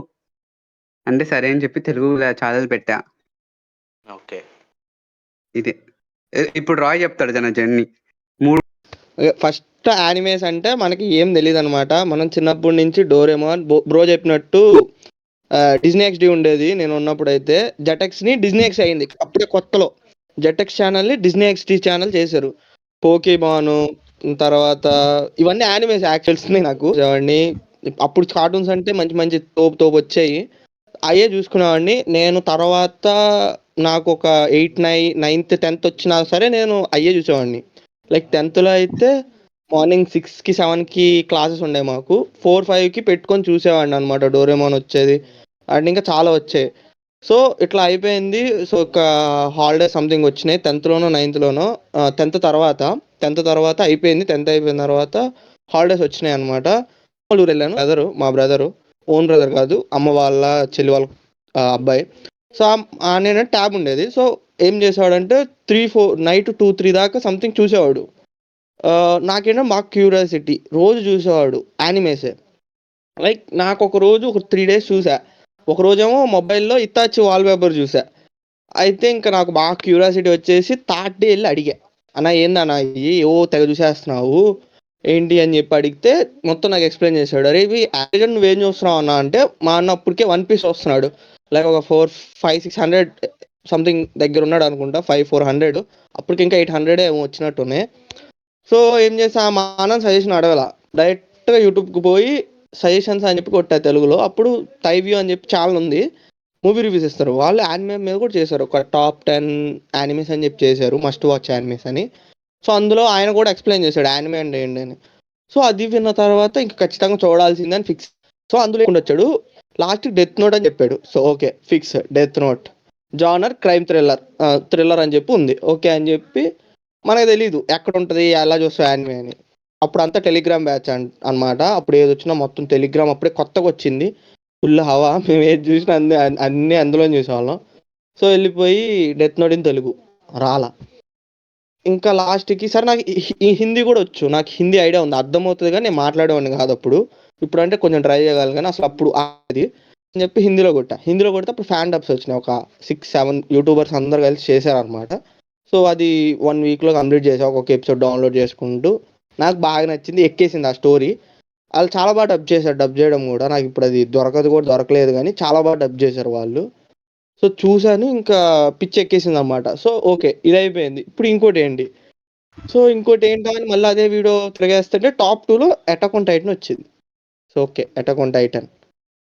అంటే సరే అని చెప్పి తెలుగు ఛానల్ పెట్టా. ఓకే. ఇది ఇప్పుడు రాయ్ చెప్తాడు తన జర్నీ. ఫస్ట్ యానిమేస్ అంటే మనకి ఏం తెలియదు అనమాట. మనం చిన్నప్పటి నుంచి డోరేమాన్, బ్రో చెప్పినట్టు డిజ్నీ XD ఉండేది నేను ఉన్నప్పుడు. అయితే జెటెక్స్ ని డిజ్నీ X అయింది అప్పుడే కొత్తలో. జెటెక్స్ ఛానల్ని డిజ్నీ XD ఛానల్ చేశారు. పోకీమాను తర్వాత ఇవన్నీ యానిమేస్ యాక్చువల్స్ నాకు అవన్నీ. అప్పుడు కార్టూన్స్ అంటే మంచి మంచి తోపు వచ్చాయి, అయ్యే చూసుకునేవాడిని నేను. తర్వాత నాకు ఒక 8, 9th 10th వచ్చినా సరే నేను అయ్యే చూసేవాడిని. లైక్ 10th అయితే మార్నింగ్ 6కి 7కి క్లాసెస్ ఉండే మాకు, 4, 5కి పెట్టుకొని చూసేవాడిని అనమాట. డోరేమోన్ వచ్చేది అండ్ ఇంకా చాలా వచ్చాయి. సో ఇట్లా అయిపోయింది. సో ఒక హాలిడే సంథింగ్ వచ్చినాయి 10th లోనో 9th లోనో. 10th తర్వాత అయిపోయింది. 10th అయిపోయిన తర్వాత హాలిడేస్ వచ్చినాయి అనమాట. ఊరు వెళ్ళాను. మా బ్రదరు, ఓన్ బ్రదర్ కాదు, అమ్మ వాళ్ళ చెల్లి వాళ్ళ అబ్బాయి. సో నేను ట్యాబ్ ఉండేది. సో ఏం చేసేవాడంటే 3-4 నైట్ 2-3 దాకా సంథింగ్ చూసేవాడు. నాకేంటో మాకు క్యూరియాసిటీ, రోజు చూసేవాడు యానిమేసే. లైక్ నాకు ఒక రోజు ఒక 3 days చూసా. ఒక రోజేమో మొబైల్లో ఇతాచి వాల్పేపర్ చూసా. అయితే ఇంకా నాకు బాగా క్యూరియాసిటీ వచ్చేసి థర్డ్ డే వెళ్ళి అడిగా, అన్న ఏందన్నా ఇవి తెగ చూసేస్తున్నావు ఏంటి అని చెప్పి అడిగితే మొత్తం నాకు ఎక్స్ప్లెయిన్ చేశాడు. అరే ఇవి యాక్చువల్గా నువ్వేం చూస్తున్నావు అన్న అంటే, మా అన్న అప్పటికే 1 Piece వస్తున్నాడు. లైక్ ఒక 400-600 సంథింగ్ దగ్గర ఉన్నాడు అనుకుంటా, 500-400. అప్పటికి ఇంకా 800 ఏమో వచ్చినట్టున్నాయి. సో ఏం చేసా, మా అన్న సజెషన్ అడగల, డైరెక్ట్గా యూట్యూబ్కి పోయి సజెషన్స్ అని చెప్పి కొట్టా తెలుగులో. అప్పుడు టైవ్యూ అని చెప్పి ఛానల్ ఉంది, మూవీ రివ్యూస్ ఇస్తారు. వాళ్ళు యానిమే మీద కూడా చేశారు, ఒక టాప్ 10 యానిమేస్ అని చెప్పి చేశారు, మస్ట్ వాచ్ యానిమేస్ అని. సో అందులో ఆయన కూడా ఎక్స్ప్లెయిన్ చేశాడు యానిమే అంటే ఏంటి అని. సో అది విన్న తర్వాత ఇంకా ఖచ్చితంగా చూడాల్సిందని ఫిక్స్. సో అందులో వచ్చాడు లాస్ట్ డెత్ నోట్ అని చెప్పాడు. So okay fix, death note genre crime thriller అని చెప్పి ఉంది. ఓకే అని చెప్పి, మనకు తెలీదు ఎక్కడ ఉంటుంది ఎలా చూస్తావు యానిమే అని. అప్పుడు అంతా టెలిగ్రామ్ బ్యాచ్ అనమాట. అప్పుడు ఏది వచ్చినా మొత్తం టెలిగ్రామ్ అప్పుడే కొత్తగా వచ్చింది, ఫుల్ హవా. మేము ఏది చూసినా అన్నీ అందులో చూసేవాళ్ళం. సో వెళ్ళిపోయి డెత్ నోట్ ఇన్ తెలుగు రాలా. ఇంకా లాస్ట్కి సరే నాకు ఈ హిందీ కూడా వచ్చు, నాకు హిందీ ఐడియా ఉంది, అర్థమవుతుంది, కానీ నేను మాట్లాడేవాడిని కాదు అప్పుడు. ఇప్పుడు అంటే కొంచెం ట్రై చేయగలను, కానీ అసలు అప్పుడు అది అని చెప్పి హిందీలో కొడితే అప్పుడు ఫ్యాన్ డబ్స్ వచ్చినాయి. ఒక 6-7 యూట్యూబర్స్ అందరు కలిసి చేశారనమాట. సో అది 1 weekలో కంప్లీట్ చేసా, ఒక్కొక్క ఎపిసోడ్ డౌన్లోడ్ చేసుకుంటూ. నాకు బాగా నచ్చింది, ఎక్కేసింది ఆ స్టోరీ. వాళ్ళు చాలా బాగా డబ్ చేశారు, డబ్ చేయడం కూడా నాకు ఇప్పుడు అది దొరకలేదు కానీ చాలా బాగా డబ్ చేశారు వాళ్ళు. సో చూశాను, ఇంకా పిచ్చి ఎక్కేసింది అనమాట. సో ఓకే, ఇది అయిపోయింది. ఇప్పుడు ఇంకోటి ఏంటి, సో ఇంకోటి ఏంటా అని మళ్ళీ అదే వీడియో తిరిగేస్తుంటే టాప్ 2లో అటాక్ ఆన్ టైటన్ వచ్చింది. So okay, attack on Titan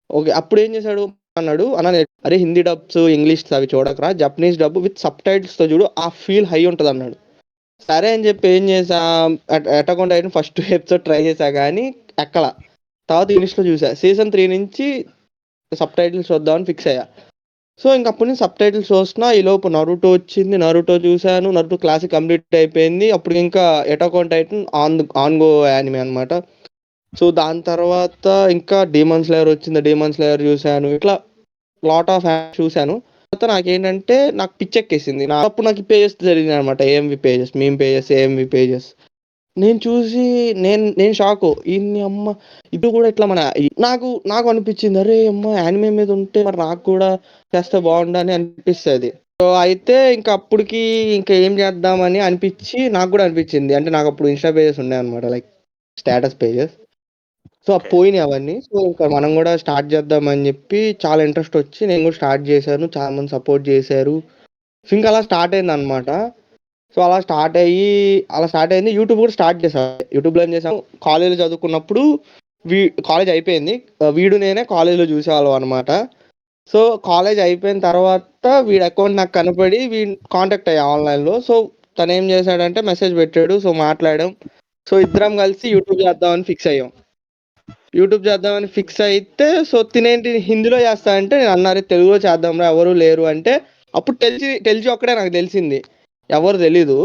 okay. అప్పుడు ఏం చేశాడు అన్నాడు, అన్న అరే హిందీ డబ్స్ ఇంగ్లీష్ అవి చూడకరా, జపనీస్ డబ్ విత్ సబ్ టైటిల్స్తో చూడు, ఆ ఫీల్ హై ఉంటుంది అన్నాడు. సరే అని చెప్పి ఏం చేసా, attack on Titan first episode try చేశా కానీ ఎక్కల. తర్వాత ఇంగ్లీష్లో చూసా, సీజన్ 3 నుంచి సబ్ టైటిల్స్ చూద్దామని ఫిక్స్ అయ్యా. సో ఇంక అప్పటి నుంచి సబ్ టైటిల్స్ చూస్తున్నా, ఈ లోపు నరుటో వచ్చింది, నరుటో చూశాను, నరుటో క్లాసిక్ కంప్లీట్ అయిపోయింది. అప్పుడు ఇంకా attack on Titan on go anime అనమాట. సో దాని తర్వాత ఇంకా డీమన్ స్లేయర్ వచ్చింది, డీమన్ స్లేయర్ చూశాను, ఇట్లా లాట్ ఆఫ్ చూశాను. తర్వాత నాకేంటంటే నాకు పిచ్చెక్కేసింది. అప్పుడు నాకు పేజెస్ జరిగినాయి అనమాట, AMV pages, meme pages, AMV pages. నేను చూసి నేను షాకు, ఇన్ని అమ్మ ఇది కూడా ఇట్లా నాకు నాకు అనిపించింది, అరే అమ్మ యానిమే మీద ఉంటే మరి నాకు కూడా చేస్తే బాగుండని అనిపిస్తుంది. సో అయితే ఇంకా అప్పటికి ఇంకా ఏం చేద్దామని అనిపించి నాకు కూడా అనిపించింది. అంటే నాకు అప్పుడు ఇన్స్టా పేజెస్ ఉన్నాయి అనమాట, లైక్ స్టేటస్ పేజెస్. సో పోయినాయి అవన్నీ. సో ఇంకా మనం కూడా స్టార్ట్ చేద్దామని చెప్పి చాలా ఇంట్రెస్ట్ వచ్చి నేను కూడా స్టార్ట్ చేశాను, చాలా మంది సపోర్ట్ చేశారు. సో ఇంకా అలా స్టార్ట్ అయింది అనమాట. సో అలా స్టార్ట్ అయింది. యూట్యూబ్ కూడా స్టార్ట్ చేశాను. యూట్యూబ్లో ఏం చేసాము, కాలేజీలో చదువుకున్నప్పుడు కాలేజ్ అయిపోయింది, వీడు నేనే కాలేజీలో చూసేవాళ్ళం అనమాట. సో కాలేజ్ అయిపోయిన తర్వాత వీడి అకౌంట్ నాకు కనపడి వీడు కాంటాక్ట్ అయ్యా ఆన్లైన్లో. సో తను ఏం చేశాడంటే మెసేజ్ పెట్టాడు, సో మాట్లాడాం. సో ఇద్దరం కలిసి యూట్యూబ్ చేద్దామని ఫిక్స్ అయితే, సో తినేంటి హిందీలో చేస్తా అంటే నేను అన్నారు తెలుగులో చేద్దాంరా ఎవరు లేరు అంటే, అప్పుడు తెలిసి ఒక్కడే నాకు తెలిసింది, ఎవరు తెలీదు.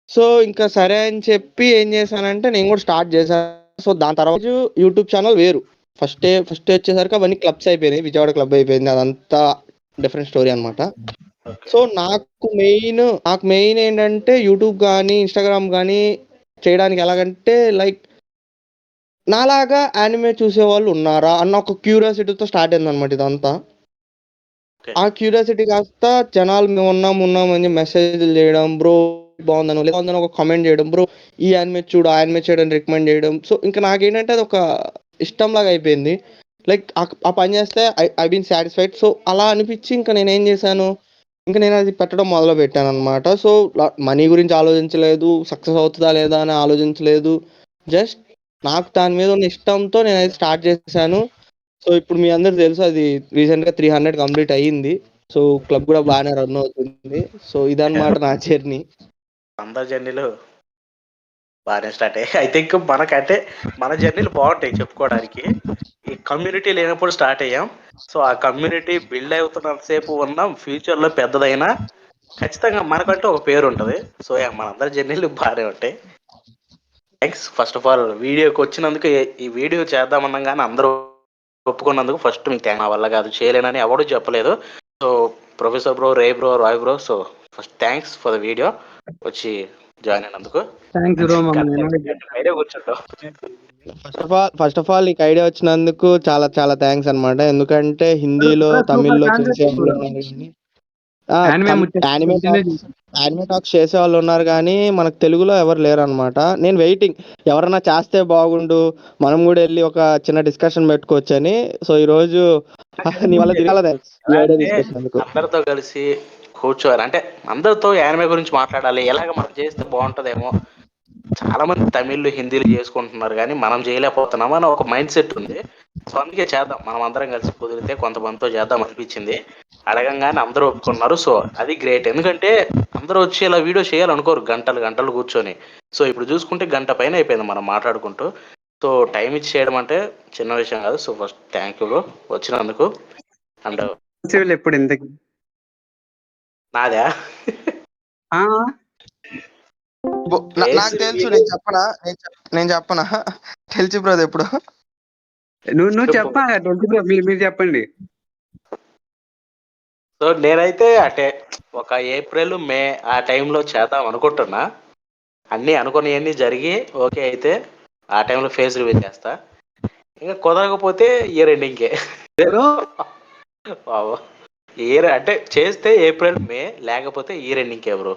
సో ఇంకా సరే అని చెప్పి ఏం చేశానంటే నేను కూడా స్టార్ట్ చేశాను. సో దాని తర్వాత యూట్యూబ్ ఛానల్ వేరు. ఫస్ట్ వచ్చేసరికి అవన్నీ క్లబ్స్ అయిపోయినాయి, విజయవాడ క్లబ్ అయిపోయింది, అదంతా డిఫరెంట్ స్టోరీ అనమాట. సో నాకు మెయిన్ ఏంటంటే యూట్యూబ్ కానీ ఇన్స్టాగ్రామ్ కానీ చేయడానికి ఎలాగంటే, లైక్ నాలాగా యానిమే చూసేవాళ్ళు ఉన్నారా అన్న ఒక క్యూరియాసిటీతో స్టార్ట్ అయింది అనమాట ఇదంతా. ఆ క్యూరియాసిటీ కాస్త జనాలు మేము ఉన్నాం అని మెసేజ్లు చేయడం, బ్రో బాగుందని ఒక కామెంట్ చేయడం, బ్రో ఈ యానిమే చూడు ఆ యానిమే చేయడం రికమెండ్ చేయడం. సో ఇంకా నాకేంటంటే అది ఒక ఇష్టం లాగా అయిపోయింది. లైక్ ఆ పని చేస్తే ఐ బీన్ సాటిస్ఫైడ్. సో అలా అనిపించి ఇంకా నేనేం చేశాను, ఇంకా నేను అది పెట్టడం మొదలు పెట్టాను అనమాట. సో మనీ గురించి ఆలోచించలేదు, సక్సెస్ అవుతుందా లేదా అని ఆలోచించలేదు, జస్ట్ నాకు దాని మీద ఉన్న ఇష్టంతో నేను అది స్టార్ట్ చేశాను. సో ఇప్పుడు మీ అందరికి తెలుసు, అది రీసెంట్గా 300 కంప్లీట్ అయ్యింది. సో క్లబ్ కూడా బాగానే రన్ అవుతుంది. సో ఇదన్నమాట నా జర్నీ. అందరి జర్నీలు బాగానే స్టార్ట్ అయ్యాయి. ఐ థింక్ మనకంటే మన జర్నీలు బాగుంటాయి చెప్పుకోవడానికి. ఈ కమ్యూనిటీ లేనప్పుడు స్టార్ట్ అయ్యాం. సో ఆ కమ్యూనిటీ బిల్డ్ అవుతున్నంతసేపు ఉన్నాం, ఫ్యూచర్లో పెద్దదైనా ఖచ్చితంగా మనకంటూ ఒక పేరు ఉంటుంది. సో మనందరి జర్నీలు బాగానే ఉంటాయి. థ్యాంక్స్ ఫస్ట్ ఆఫ్ ఆల్ వీడియోకి వచ్చినందుకు. ఈ వీడియో చేద్దామన్నాం కానీ అందరూ ఒప్పుకున్నందుకు ఫస్ట్ మీకు థ్యాంక్. నా వల్ల కాదు, చేయలేనని ఎవడూ చెప్పలేదు. So professor bro, Ray bro, Rai bro, so first thanks for the video వచ్చి జాయిన్ అయినందుకు. కూర్చుంటాం. ఫస్ట్ ఆఫ్ ఆల్ నీకు ఐడియా వచ్చినందుకు చాలా చాలా థ్యాంక్స్ అనమాట. ఎందుకంటే హిందీలో తమిళ్లో చేసే వాళ్ళు ఉన్నారు కానీ, యానిమే టాక్స్ చేసే వాళ్ళు ఉన్నారు కానీ మనకు తెలుగులో ఎవరు లేరు అనమాట. నేను వెయిటింగ్, ఎవరన్నా చేస్తే బాగుండు, మనం కూడా వెళ్ళి ఒక చిన్న డిస్కషన్ పెట్టుకోవచ్చు అని. సో ఈ రోజు నీ వల్ల అందరితో కలిసి కూర్చోవాలి అంటే, అందరితో యానిమే గురించి మాట్లాడాలి, ఎలాగ మనం చేస్తే బాగుంటుందేమో. చాలా మంది తమిళ్లు హిందీలు చేసుకుంటున్నారు కానీ మనం చేయలేకపోతున్నాం అని ఒక మైండ్ సెట్ ఉంది. సో అందుకే చేద్దాం, మనం అందరం కలిసి కుదిరితే కొంతమందితో చేద్దాం అనిపించింది. అడగంగానే అందరూ ఒప్పుకున్నారు. సో అది గ్రేట్. ఎందుకంటే అందరూ వచ్చి ఇలా వీడియో చేయాలనుకోరు గంటలు కూర్చొని. సో ఇప్పుడు చూసుకుంటే గంట పైన అయిపోయింది మనం మాట్లాడుకుంటూ. సో టైం ఇచ్చి చేయడం అంటే చిన్న విషయం కాదు. సో ఫస్ట్ థ్యాంక్ యూ వచ్చినందుకు. అండ్ ఎప్పుడు ఇంతకి నాదా నాకు తెలుసు, నేను చెప్పనా తెలిసి బ్రో ఎప్పుడు నువ్వు చెప్పా మీరు చెప్పండి. సో నేనైతే అంటే ఒక ఏప్రిల్ మే ఆ టైంలో చేద్దాం అనుకుంటున్నా. అన్నీ అనుకున్నవన్నీ జరిగి ఓకే అయితే ఆ టైంలో ఫేస్ రివీల్ చేస్తా. ఇంకా కుదరకపోతే ఇయర్ ఎండింగ్కే. ఇయర్ అంటే చేస్తే ఏప్రిల్ మే, లేకపోతే ఇయర్ ఎండింగ్కే బ్రో.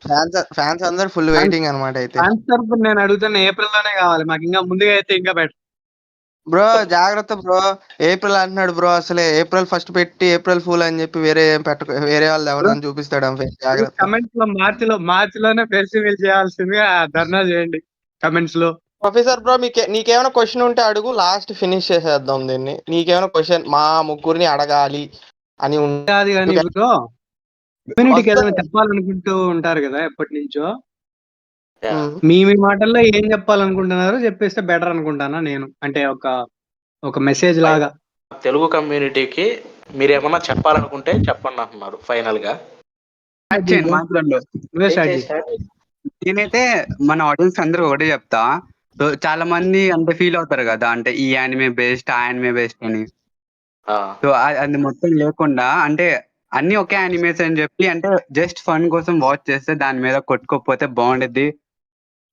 ఫ్యాన్స్ అందరు ఫుల్ వెయిటింగ్ అనమాట అయితే. ఫ్యాన్స్ తరపున నేను అడుగుతున్న ఏప్రిల్ లోనే కావాలి మాకు, ఇంకా ముందుగా అయితే ఇంకా బెటర్. బ్రో జాగ్రత్త బ్రో, ఏప్రిల్ అంటున్నాడు బ్రో, అసలే ఏప్రిల్ ఫస్ట్ పెట్టి ఏప్రిల్ ఫూల్ అని చెప్పి వేరే ఏం వేరే వాళ్ళు ఎవరైనా చూపిస్తాడు అంతే, జాగ్రత్త. కమెంట్స్ లో మార్చిలోనే ఫెస్టివల్ చేయాల్సిందిగా ధర్నా చేయండి కమెంట్స్ లో. ప్రొఫెసర్ బ్రో నీకేమైనా క్వశ్చన్ ఉంటే అడుగు, లాస్ట్ ఫినిష్ చేసేద్దాం దీన్ని. నీకేమైనా క్వశ్చన్ మా ముగ్గురిని అడగాలి అని కాదు కానీ బ్రో, కమ్యూనిటీకి ఏదైనా చెప్పాలనుకుంటూ ఉంటారు కదా ఎప్పటి నుంచో, మీ మాటల్లో ఏం చెప్పాలనుకుంటున్నారో చెప్పేస్తే బెటర్ అనుకుంటానా నేను. అంటే ఒక మెసేజ్ లాగా తెలుగు కమ్యూనిటీకి మీరు ఏమన్నా చెప్పాలనుకుంటే చెప్పండి అంటున్నారు ఫైనల్ గా. నువ్వే స్టార్ట్ చేయి. నేనైతే మన ఆడియన్స్ అందరూ ఒకటే చెప్తా. సో చాలా మంది అంటే ఫీల్ అవుతారు కదా, అంటే ఈ యానిమే బేస్డ్ ఆ యానిమే బేస్డ్ అని. సో అది మొత్తం లేకుండా అంటే అన్ని ఒకే యానిమేస్ అని చెప్పి, అంటే జస్ట్ ఫన్ కోసం వాచ్ చేస్తే దాని మీద కొట్టుకోకపోతే బాగుండేది.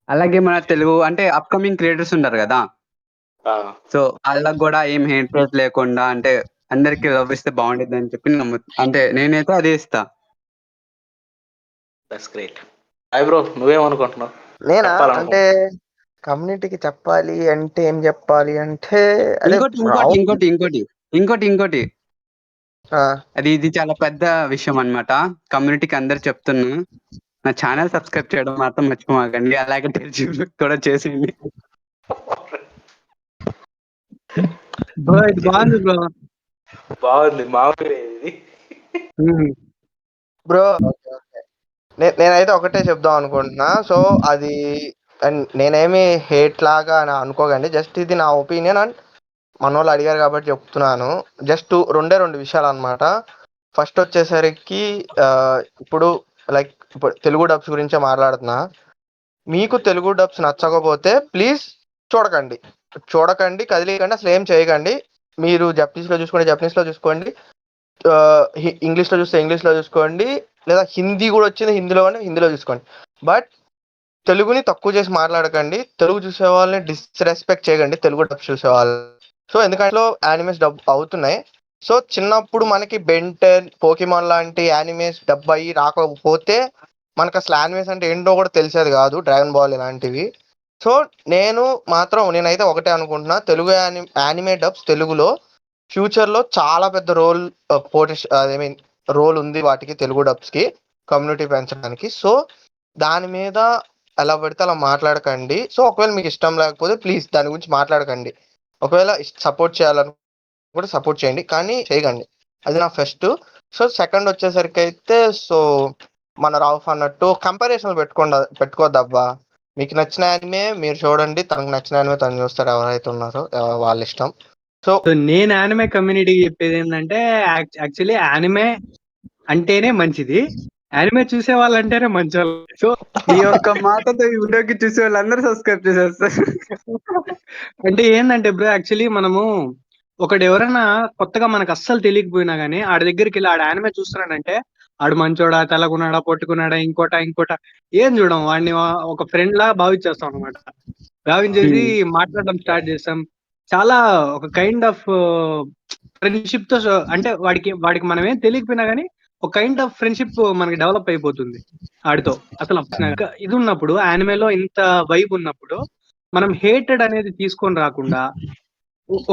అలాగే మన తెలుగు అంటే అప్కమింగ్ క్రియేటర్స్ ఉంటారు కదా, సో వాళ్ళకి కూడా ఏం హేట్ లేకుండా అంటే అందరికి లవ్ ఇస్తే బాగుండేది అని చెప్పి అంటే నేనైతే అదే ఇస్తా. That's great. హాయ్ బ్రో, నువ్వేమనుకుంటున్నావు? నేనా అంటే కమ్యూనిటీకి చెప్పాలి అంటే ఏం చెప్పాలి అంటే ఇంకోటి అది ఇది చాలా పెద్ద విషయం అన్నమాట. కమ్యూనిటీకి అందరు చెప్తున్నా, నా ఛానల్ సబ్స్క్రైబ్ చేయడం మాత్రం మర్చిపోమాకండి, అలాగే తెలిసి కూడా చేసేయండి. ఇది బాగుంది బ్రో, బాగుంది మామూలు ఇది బ్రో. నేనైతే ఒకటే చెప్దాం అనుకుంటున్నా. సో అది నేనేమి హేట్ లాగా అనుకోకండి, జస్ట్ ఇది నా ఒపీనియన్ అండ్ మన వాళ్ళు అడిగారు కాబట్టి చెప్తున్నాను. జస్ట్ రెండు విషయాలు అనమాట. ఫస్ట్ వచ్చేసరికి ఇప్పుడు తెలుగు డబ్స్ గురించే మాట్లాడుతున్నా. మీకు తెలుగు డబ్స్ నచ్చకపోతే ప్లీజ్ చూడకండి, కదిలేయకండి, అసలు ఏం చేయకండి. మీరు జపనీస్లో చూసుకోండి, ఇంగ్లీష్లో చూస్తే ఇంగ్లీష్లో చూసుకోండి, లేదా హిందీ కూడా వచ్చింది హిందీలో చూసుకోండి. బట్ తెలుగుని తక్కువ చేసి మాట్లాడకండి, తెలుగు చూసే వాళ్ళని డిస్రెస్పెక్ట్ చేయకండి తెలుగు డబ్ చూసే వాళ్ళు. సో ఎందుకంటే యానిమేస్ డబ్ అవుతున్నాయి. సో చిన్నప్పుడు మనకి బెంటెన్, పోకిమాన్ లాంటి యానిమేస్ డబ్ అయ్యి రాకపోతే మనకు అసలు యానిమేస్ అంటే ఏంటో కూడా తెలిసేది కాదు, డ్రాగన్ బాల్ ఇలాంటివి. సో నేనైతే ఒకటే అనుకుంటున్నా, తెలుగు యానిమే డబ్స్ తెలుగులో ఫ్యూచర్లో చాలా పెద్ద రోల్ ఉంది వాటికి, తెలుగు డబ్స్ కి కమ్యూనిటీ పెంచడానికి. సో దాని మీద ఎలా పడితే అలా మాట్లాడకండి. సో ఒకవేళ మీకు ఇష్టం లేకపోతే ప్లీజ్ దాని గురించి మాట్లాడకండి. ఒకవేళ సపోర్ట్ చేయాలని కూడా సపోర్ట్ చేయండి, కానీ చేయకండి. అది నా ఫస్ట్. సో సెకండ్ వచ్చేసరికి అయితే, సో మన రావుఫ్ అన్నట్టు కంపారిజన్ పెట్టుకోద్దబ్బా. మీకు నచ్చిన యానిమే మీరు చూడండి, తనకు నచ్చిన యానిమే తను చూస్తారు, ఎవరైతే ఉన్నారో వాళ్ళ ఇష్టం. సో నేను యానిమే కమ్యూనిటీకి చెప్పేది ఏంటంటే, యాక్చువల్లీ యానిమే అంటేనే మంచిది, యానిమే చూసే వాళ్ళు అంటేనే మంచి వాళ్ళు. సో ఈ యొక్క మాటతో ఈ వీడియోకి చూసే వాళ్ళందరూ సబ్స్క్రైబ్ చేసేస్తారు. అంటే ఏంటంటే బ్రో, యాక్చువల్లీ మనము ఒకటి ఎవరైనా కొత్తగా మనకు అస్సలు తెలియకపోయినా గానీ ఆడి దగ్గరికి వెళ్ళి ఆడ యానిమే చూస్తున్నాడంటే, ఆడు మంచోడా, తెల్లగున్నాడా, పొట్టుకున్నాడా, ఇంకోట ఏం చూడం, వాడిని ఒక ఫ్రెండ్ లా భావించేస్తాం అనమాట. భావించేసి మాట్లాడడం స్టార్ట్ చేస్తాం. చాలా ఒక కైండ్ ఆఫ్ ఫ్రెండ్షిప్ తో, అంటే వాడికి మనం ఏం తెలియకపోయినా గానీ ఒక కైండ్ ఆఫ్ ఫ్రెండ్షిప్ మనకి డెవలప్ అయిపోతుంది ఆడితో. అసలు ఇది ఉన్నప్పుడు, యానిమేలో ఇంత వైబ్ ఉన్నప్పుడు, మనం హేటెడ్ అనేది తీసుకొని రాకుండా,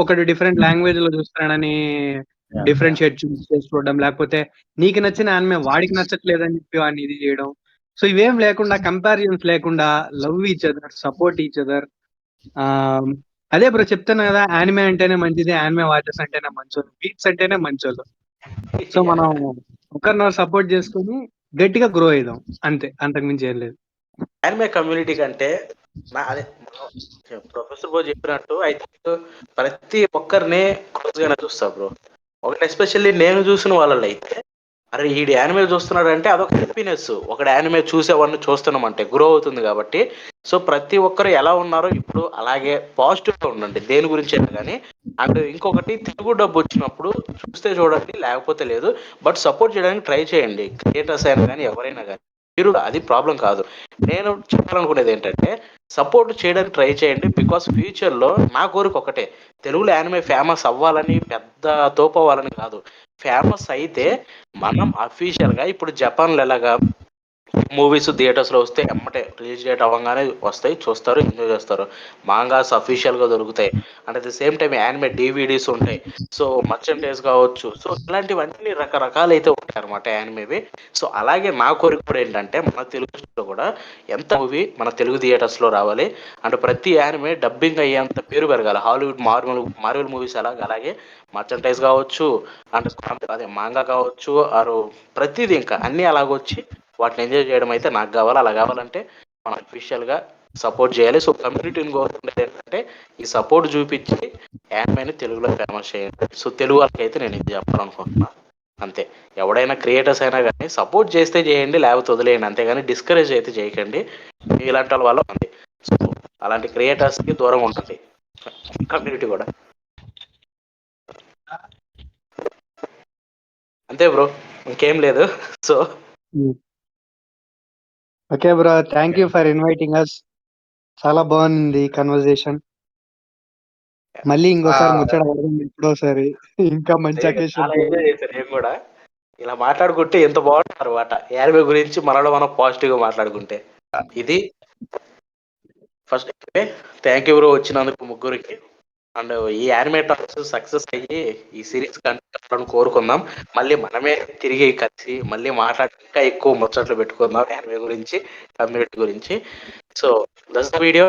ఒకటి డిఫరెంట్ లాంగ్వేజ్ లో చూస్తున్నాడని డిఫరెన్షియేట్ చేసుకోవడం, లేకపోతే నీకు నచ్చిన యానిమే వాడికి నచ్చట్లేదని చెప్పి వాడిని ఇది చేయడం. సో ఇవేం లేకుండా, కంపారిజన్స్ లేకుండా, love each other, support each other. అదే బ్రో చెప్తాను కదా, యానిమే అంటేనే మంచిది, యానిమే వాచెస్ అంటేనే మంచోళ్ళు, బీట్స్ అంటేనే మంచోళ్ళు. సో మనం ఒకరినొకరు సపోర్ట్ చేసుకుని గట్టిగా గ్రో అయిదాం, అంతే, అంతకుమించి ఏం లేదు. యానిమే కమ్యూనిటీ కంటే అదే ప్రొఫెసర్ బ్రో చెప్పినట్టు ఐ థింక్ ప్రతి ఒక్కరిని క్లోజ్ గానే చూస్తా బ్రో. ఒకటి ఎస్పెషల్లీ నేను చూసిన వాళ్ళలో అయితే, అరే ఈడు యానిమే చూస్తున్నాడు అంటే అదొక హ్యాపీనెస్. ఒకటి యానిమే చూసేవాడిని చూస్తున్నామంటే గ్రో అవుతుంది కాబట్టి. సో ప్రతి ఒక్కరు ఎలా ఉన్నారో ఇప్పుడు అలాగే పాజిటివ్గా ఉండండి, దేని గురించి అయినా కానీ. అండ్ ఇంకొకటి, తెలుగు డబ్బు వచ్చినప్పుడు చూస్తే చూడండి, లేకపోతే లేదు. బట్ సపోర్ట్ చేయడానికి ట్రై చేయండి, క్రియేటర్స్ అయినా కానీ ఎవరైనా కానీ. మీరు అది ప్రాబ్లం కాదు. నేను చెప్పాలనుకునేది ఏంటంటే, సపోర్ట్ చేయడానికి ట్రై చేయండి. బికాస్ ఫ్యూచర్లో నా కోరిక ఒకటే, తెలుగులో యానిమే ఫేమస్ అవ్వాలని, పెద్ద తోపవ్వాలని కాదు. ఫేమస్ అయితే మనం అఫీషియల్గా ఇప్పుడు జపాన్లో ఎలాగా మూవీస్ థియేటర్స్లో వస్తే ఎమ్మటే రిలీజ్ డేట్ అవ్వగానే వస్తాయి, చూస్తారు, ఎంజాయ్ చేస్తారు. మాంగాస్ అఫీషియల్గా దొరుకుతాయి. And at the same time anime DVDs ఉంటాయి. సో మర్చెంటైజ్ కావచ్చు. సో ఇలాంటివన్నీ రకరకాలు అయితే ఉంటాయి అనమాట యానిమేవి. సో అలాగే నా కోరిక కూడా ఏంటంటే మన తెలుగులో కూడా ఎంత మూవీ మన తెలుగు థియేటర్స్లో రావాలి. అండ్ ప్రతి యానిమే డబ్బింగ్ అయ్యేంత పేరు పెరగాలి. హాలీవుడ్ మార్వెల్ మూవీస్ అలాగే మర్చెంటైజ్ కావచ్చు, అండ్ అదే మాంగా కావచ్చు, ఆరు ప్రతిదీ ఇంకా అన్నీ అలాగొచ్చి వాటిని ఎంజాయ్ చేయడం అయితే నాకు కావాలి. అలా కావాలంటే మనం అఫీషియల్గా సపోర్ట్ చేయాలి. సో కమ్యూనిటీని కోరుకునేది ఏంటంటే ఈ సపోర్ట్ చూపించి యానిమేని తెలుగులో ఫేమస్ చేయండి. సో తెలుగు వాళ్ళకి అయితే నేను ఇది చెప్పాలనుకుంటున్నా. అంతే. ఎవడైనా క్రియేటర్స్ అయినా కానీ సపోర్ట్ చేస్తే చేయండి, లేకపోతే వదిలేయండి. అంతేగాని డిస్కరేజ్ అయితే చేయకండి. ఇలాంటి వాళ్ళ వల్ల ఉంది. సో అలాంటి క్రియేటర్స్కి దూరం ఉంటుంది కమ్యూనిటీ కూడా. అంతే బ్రో, ఇంకేం లేదు. So okay bro, thank you for inviting us. చాలా బాగుంది కన్వర్జేషన్. మళ్ళీ ఇంకోసారి ముచ్చట పడదాం ఎప్పుడోసారి, ఇంకా మంచి అకేషన్. చాలా ఎంజాయ్ చేశాను నేను కూడా. ఇలా మాట్లాడుకుంటే ఎంత బాగుంటుంది అనమాట యానిమే గురించి, మనలో మనం పాజిటివ్ గా మాట్లాడుకుంటే. ఇది ఫస్ట్ థ్యాంక్ యూ బ్రో వచ్చినందుకు ముగ్గురికి. అండ్ ఈ యానిమే టాక్స్ సక్సెస్ అయ్యి ఈ సిరీస్ కంటిన్యూ కోరుకుందాం. మళ్ళీ మనమే తిరిగి కలిసి మళ్ళీ మాట్లాడి ఇంకా ఎక్కువ ముచ్చట్లు పెట్టుకుందాం యానిమే గురించి, కమ్యూనిటీ గురించి. So that's the video.